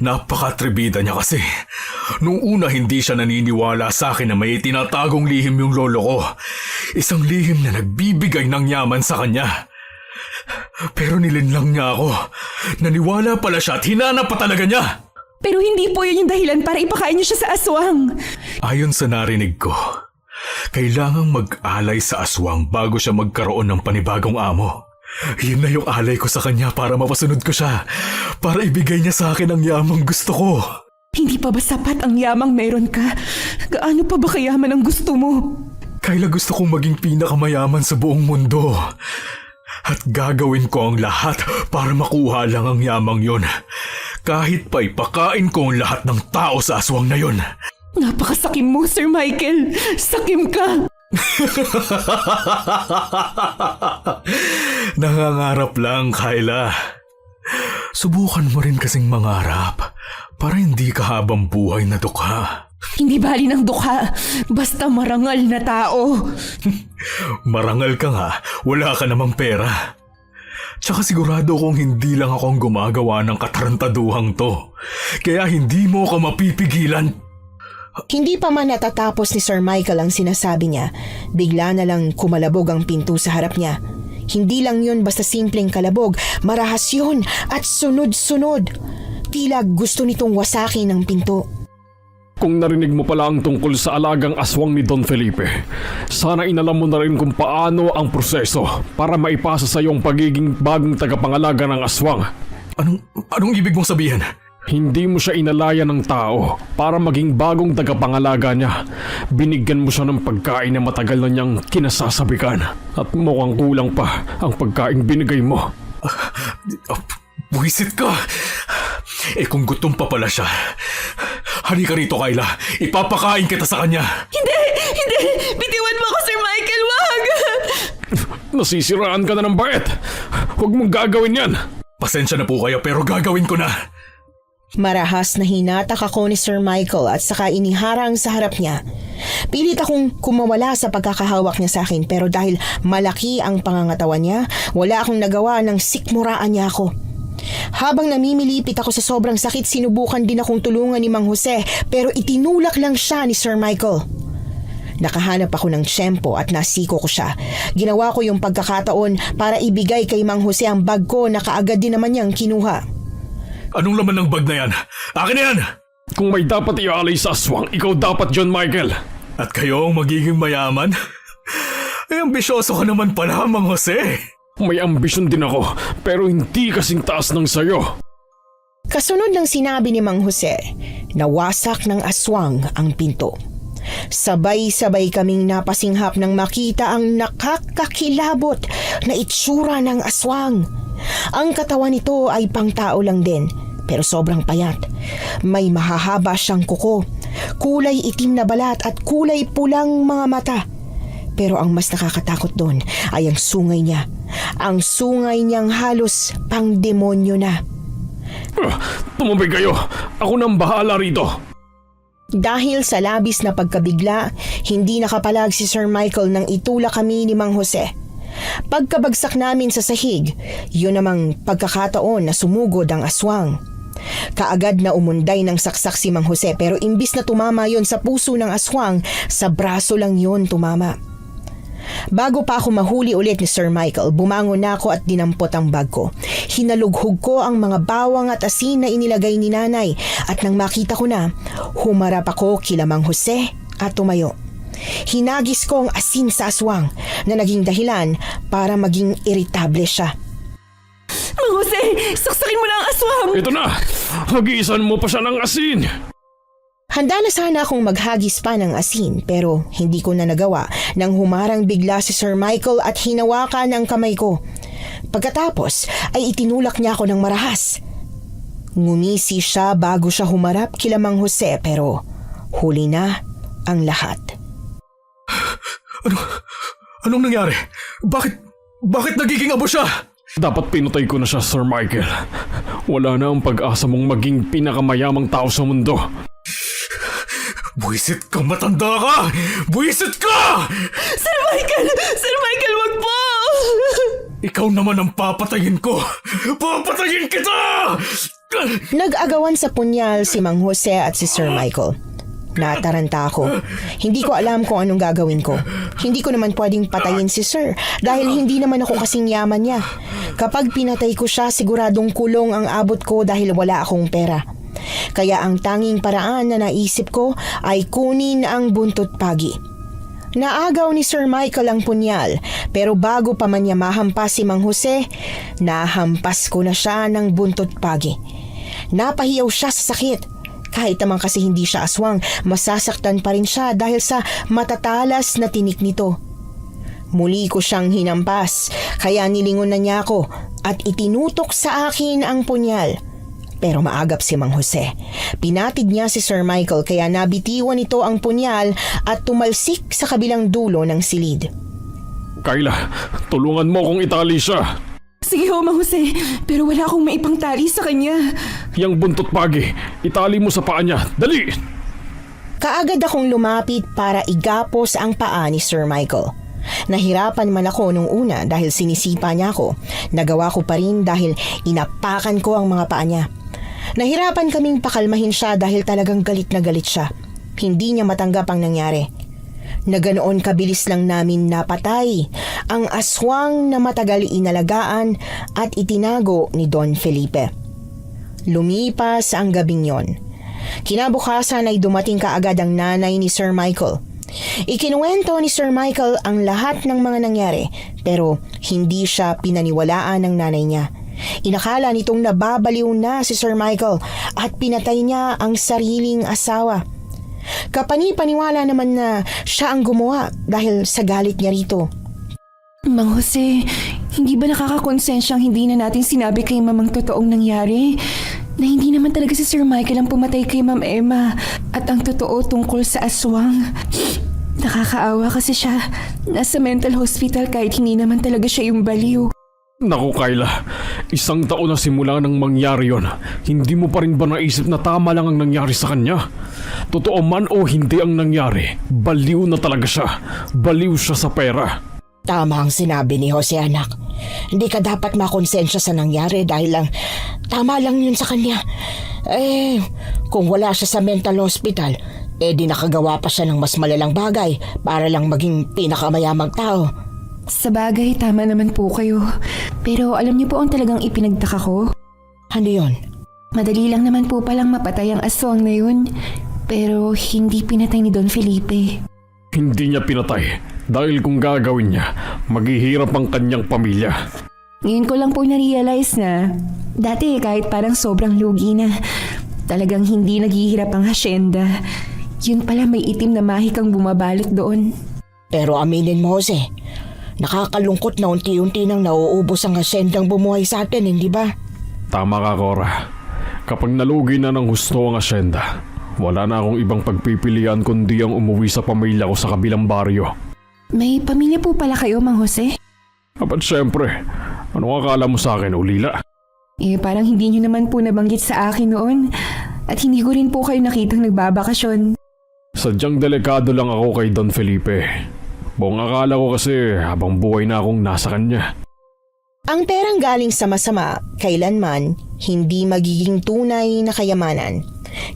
Napakatribida niya kasi. Nung una hindi siya naniniwala sa akin na may tinatagong lihim yung lolo ko. Isang lihim na nagbibigay ng yaman sa kanya. Pero nilinlang niya ako. Naniwala pala siya at hinanap pa talaga niya. Pero hindi po yun yung dahilan para ipakain niyo siya sa aswang. Ayon sa narinig ko, kailangang mag-alay sa aswang bago siya magkaroon ng panibagong amo. Yun na yung alay ko sa kanya para mapasunod ko siya. Para ibigay niya sa akin ang yamang gusto ko. Hindi pa ba sapat ang yamang meron ka? Gaano pa ba kayaman ang gusto mo? Kayla gusto kong maging pinakamayaman sa buong mundo. At gagawin ko ang lahat para makuha lang ang yamang yon. Kahit pa ipakain ko ang lahat ng tao sa aswang na yon. Napakasakim mo, Sir Michael. Sakim ka. Nangangarap lang, Kayla. Subukan mo rin kasing mangarap para hindi ka habang buhay na dukha. Hindi bali ng dukha. Basta marangal na tao. Marangal ka nga, wala ka namang pera. Tsaka sigurado kong hindi lang ako ang gumagawa ng katarantaduhang to. Kaya hindi mo ka mapipigilan. Hindi pa man natatapos ni Sir Michael ang sinasabi niya, bigla na lang kumalabog ang pinto sa harap niya. Hindi lang yun basta simpleng kalabog, marahas yun at sunod-sunod. Tila gusto nitong wasakin ang pinto. Kung narinig mo pala ang tungkol sa alagang aswang ni Don Felipe, sana inalam mo na rin kung paano ang proseso para maipasa sa iyong pagiging bagong tagapangalaga ng aswang. Anong ibig mong sabihin? Hindi mo siya inalaya ng tao para maging bagong tagapangalaga niya. Binigyan mo siya ng pagkain na matagal na niyang kinasasabikan. At mukhang kulang pa ang pagkain binigay mo. Buwisit ka! Eh kung gutom pa pala siya. Halika rito, Kayla. Ipapakain kita sa kanya. Hindi! Bitiwan mo ako, Sir Michael! Wag! Nasisiraan ka na ng bait. Huwag mong gagawin yan. Pasensya na po kayo pero gagawin ko na. Marahas na hinatak ako ni Sir Michael at saka iniharang sa harap niya. Pilit akong kumawala sa pagkakahawak niya sa akin pero dahil malaki ang pangangatawan niya, wala akong nagawa nang sikmuraan niya ako. Habang namimilipit ako sa sobrang sakit, sinubukan din akong tulungan ni Mang Jose pero itinulak lang siya ni Sir Michael. Nakahanap ako ng tiyempo at nasiko ko siya. Ginawa ko yung pagkakataon para ibigay kay Mang Jose ang bag ko na kaagad din naman niyang kinuha. Anong laman ng bag na yan? Akin na yan! Kung may dapat ialay sa aswang, ikaw dapat, John Michael. At kayo ang magiging mayaman? Ay, ambisyoso ka naman pala, Mang Jose. May ambisyon din ako, pero hindi kasing taas ng sayo. Kasunod ng sinabi ni Mang Jose, nawasak ng aswang ang pinto. Sabay-sabay kaming napasinghap nang makita ang nakakakilabot na itsura ng aswang. Ang katawan nito ay pangtao lang din, pero sobrang payat. May mahahaba siyang kuko, kulay itim na balat at kulay pulang mga mata. Pero ang mas nakakatakot doon ay ang sungay niya. Ang sungay niyang halos pang-demonyo na. Tumabay kayo. Ako nang bahala rito. Dahil sa labis na pagkabigla, hindi nakapalag si Sir Michael nang itulak kami ni Mang Jose. Pagkabagsak namin sa sahig, yun namang pagkakataon na sumugod ang aswang. Kaagad na umunday ng saksak si Mang Jose pero imbis na tumama yon sa puso ng aswang, sa braso lang yon tumama. Bago pa ako mahuli ulit ni Sir Michael, bumangon na ako at dinampot ang bag ko. Hinalughog ko ang mga bawang at asin na inilagay ni nanay at nang makita ko na, humarap ako kila Mang Jose at tumayo. Hinagis ko ang asin sa aswang na naging dahilan para maging iritable siya. Mang Jose, saksakin mo na ang aswang! Ito na! Hagisan mo pa siya ng asin! Handa na sana akong maghagis pa ng asin pero hindi ko na nagawa nang humarang bigla si Sir Michael at hinawakan ang kamay ko. Pagkatapos ay itinulak niya ako ng marahas. Ngumisi siya bago siya humarap kila Mang Jose pero huli na ang lahat. Anong nangyari? Bakit nagiging abo siya? Dapat pinutay ko na siya, Sir Michael. Wala na ang pag-asa mong maging pinakamayamang tao sa mundo. Buwisit ka, matanda ka! Buwisit ka! Sir Michael! Sir Michael, wag po! Ikaw naman ang papatayin ko! Papatayin kita! Nag-agawan sa punyal si Mang Jose at si Sir Michael. Nataranta ako. Hindi ko alam kung anong gagawin ko. Hindi ko naman pwedeng patayin si Sir dahil hindi naman ako kasing yaman niya. Kapag pinatay ko siya, siguradong kulong ang abot ko dahil wala akong pera. Kaya ang tanging paraan na naisip ko ay kunin ang buntot pagi. Naagaw ni Sir Michael ang punyal pero bago pa man niya mahampas si Mang Jose, nahampas ko na siya ng buntot pagi. Napahiyaw siya sa sakit. Kahit naman kasi hindi siya aswang, masasaktan pa rin siya dahil sa matatalas na tinik nito. Muli ko siyang hinampas kaya nilingon na niya ako at itinutok sa akin ang punyal. Pero maagap si Mang Jose. Pinatid niya si Sir Michael kaya nabitiwan nito ang punyal at tumalsik sa kabilang dulo ng silid. Kayla, tulungan mo kung itali siya. Sige ho, Mang Jose, pero wala akong maipang tali sa kanya. Yang buntot pagi, itali mo sa paa niya. Dali! Kaagad akong lumapit para igapos ang paa ni Sir Michael. Nahirapan man ako nung una dahil sinisipa niya ako. Nagawa ko pa rin dahil inapakan ko ang mga paa niya. Nahirapan kaming pakalmahin siya dahil talagang galit na galit siya. Hindi niya matanggap ang nangyari. Na ganoon kabilis lang namin napatay ang aswang na matagal inalagaan at itinago ni Don Felipe. Lumipas ang gabing yon. Kinabukasan ay dumating kaagad ang nanay ni Sir Michael. Ikinuwento ni Sir Michael ang lahat ng mga nangyari pero hindi siya pinaniwalaan ng nanay niya. Inakala nitong nababaliw na si Sir Michael at pinatay niya ang sariling asawa. Kapani-paniwala naman na siya ang gumawa dahil sa galit niya rito. Mang Jose, hindi ba nakakakonsensyang hindi na natin sinabi kay Mamang totoong nangyari? Na hindi naman talaga si Sir Michael ang pumatay kay Ma'am Emma at ang totoo tungkol sa aswang. Nakakaawa kasi siya. Nasa mental hospital kahit hindi naman talaga siya yung baliw. Naku Kyla, 1 taon na simula nang mangyari yon. Hindi mo pa rin ba naisip na tama lang ang nangyari sa kanya? Totoo man o hindi ang nangyari, baliw na talaga siya. Baliw siya sa pera. Tama ang sinabi ni Jose, anak. Hindi ka dapat makonsensya sa nangyari dahil lang tama lang yun sa kanya. Kung wala siya sa mental hospital, di nakagawa pa siya ng mas malalang bagay para lang maging pinakamayamang tao. Sa bagay, tama naman po kayo. Pero alam niyo po ang talagang ipinagtaka ko? Ano yun? Madali lang naman po palang mapatay ang aswang na yun. Pero hindi pinatay ni Don Felipe. Hindi niya pinatay dahil kung gagawin niya, maghihirap ang kanyang pamilya. Ngayon ko lang po na-realize na dati kahit parang sobrang lugi na, talagang hindi naghihirap ang hasyenda. Yun pala may itim na mahikang bumabalot doon. Pero aminin mo, Jose, nakakalungkot na unti-unti nang nauubos ang asyendang bumuhay sa atin, hindi ba? Tama ka, Cora. Kapag nalugi na ng husto ang asyenda, wala na akong ibang pagpipilian kundi ang umuwi sa pamilya ko sa kabilang baryo. May pamilya po pala kayo, Mang Jose? At syempre, ano akala mo sa akin, Ulila? Parang hindi nyo naman po nabanggit sa akin noon. At hindi ko rin po kayo nakitang nagbabakasyon. Sadyang delikado lang ako kay Don Felipe. Buong akala ko kasi habang buhay na akong nasa kanya. Ang perang galing sa masama, kailanman, hindi magiging tunay na kayamanan.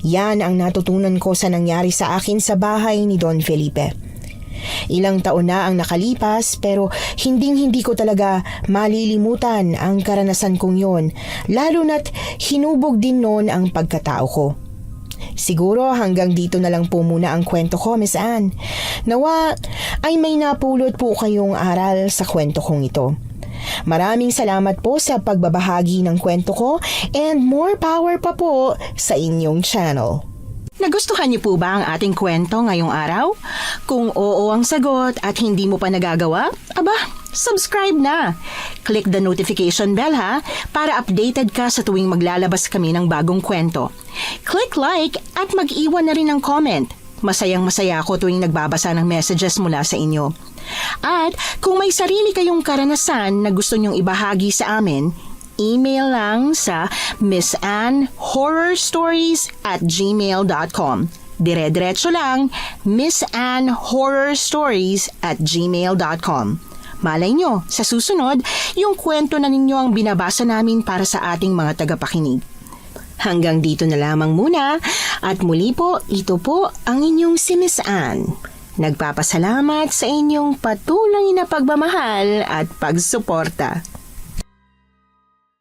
Yan ang natutunan ko sa nangyari sa akin sa bahay ni Don Felipe. Ilang taon na ang nakalipas pero hindi ko talaga malilimutan ang karanasan kong yon, lalo na't hinubog din noon ang pagkatao ko. Siguro hanggang dito na lang po muna ang kwento ko, Miss Anne. Nawa ay may napulot po kayong aral sa kwento kong ito. Maraming salamat po sa pagbabahagi ng kwento ko and more power pa po sa inyong channel. Nagustuhan niyo po ba ang ating kwento ngayong araw? Kung oo ang sagot at hindi mo pa nagagawa, subscribe na. Click the notification bell para updated ka sa tuwing maglalabas kami ng bagong kwento. Click like at mag-iwan na rin ng comment. Masayang-masaya ako tuwing nagbabasa ng messages mula sa inyo. At kung may sarili kayong karanasan na gusto nyong ibahagi sa amin, email lang sa missanhorrorstories@gmail.com. Dire-diretso lang, missanhorrorstories@gmail.com. Malay nyo, sa susunod, yung kwento na ninyo ang binabasa namin para sa ating mga tagapakinig. Hanggang dito na lamang muna at muli po, ito po ang inyong si Miss Anne. Nagpapasalamat sa inyong patuloy na pagmamahal at pagsuporta.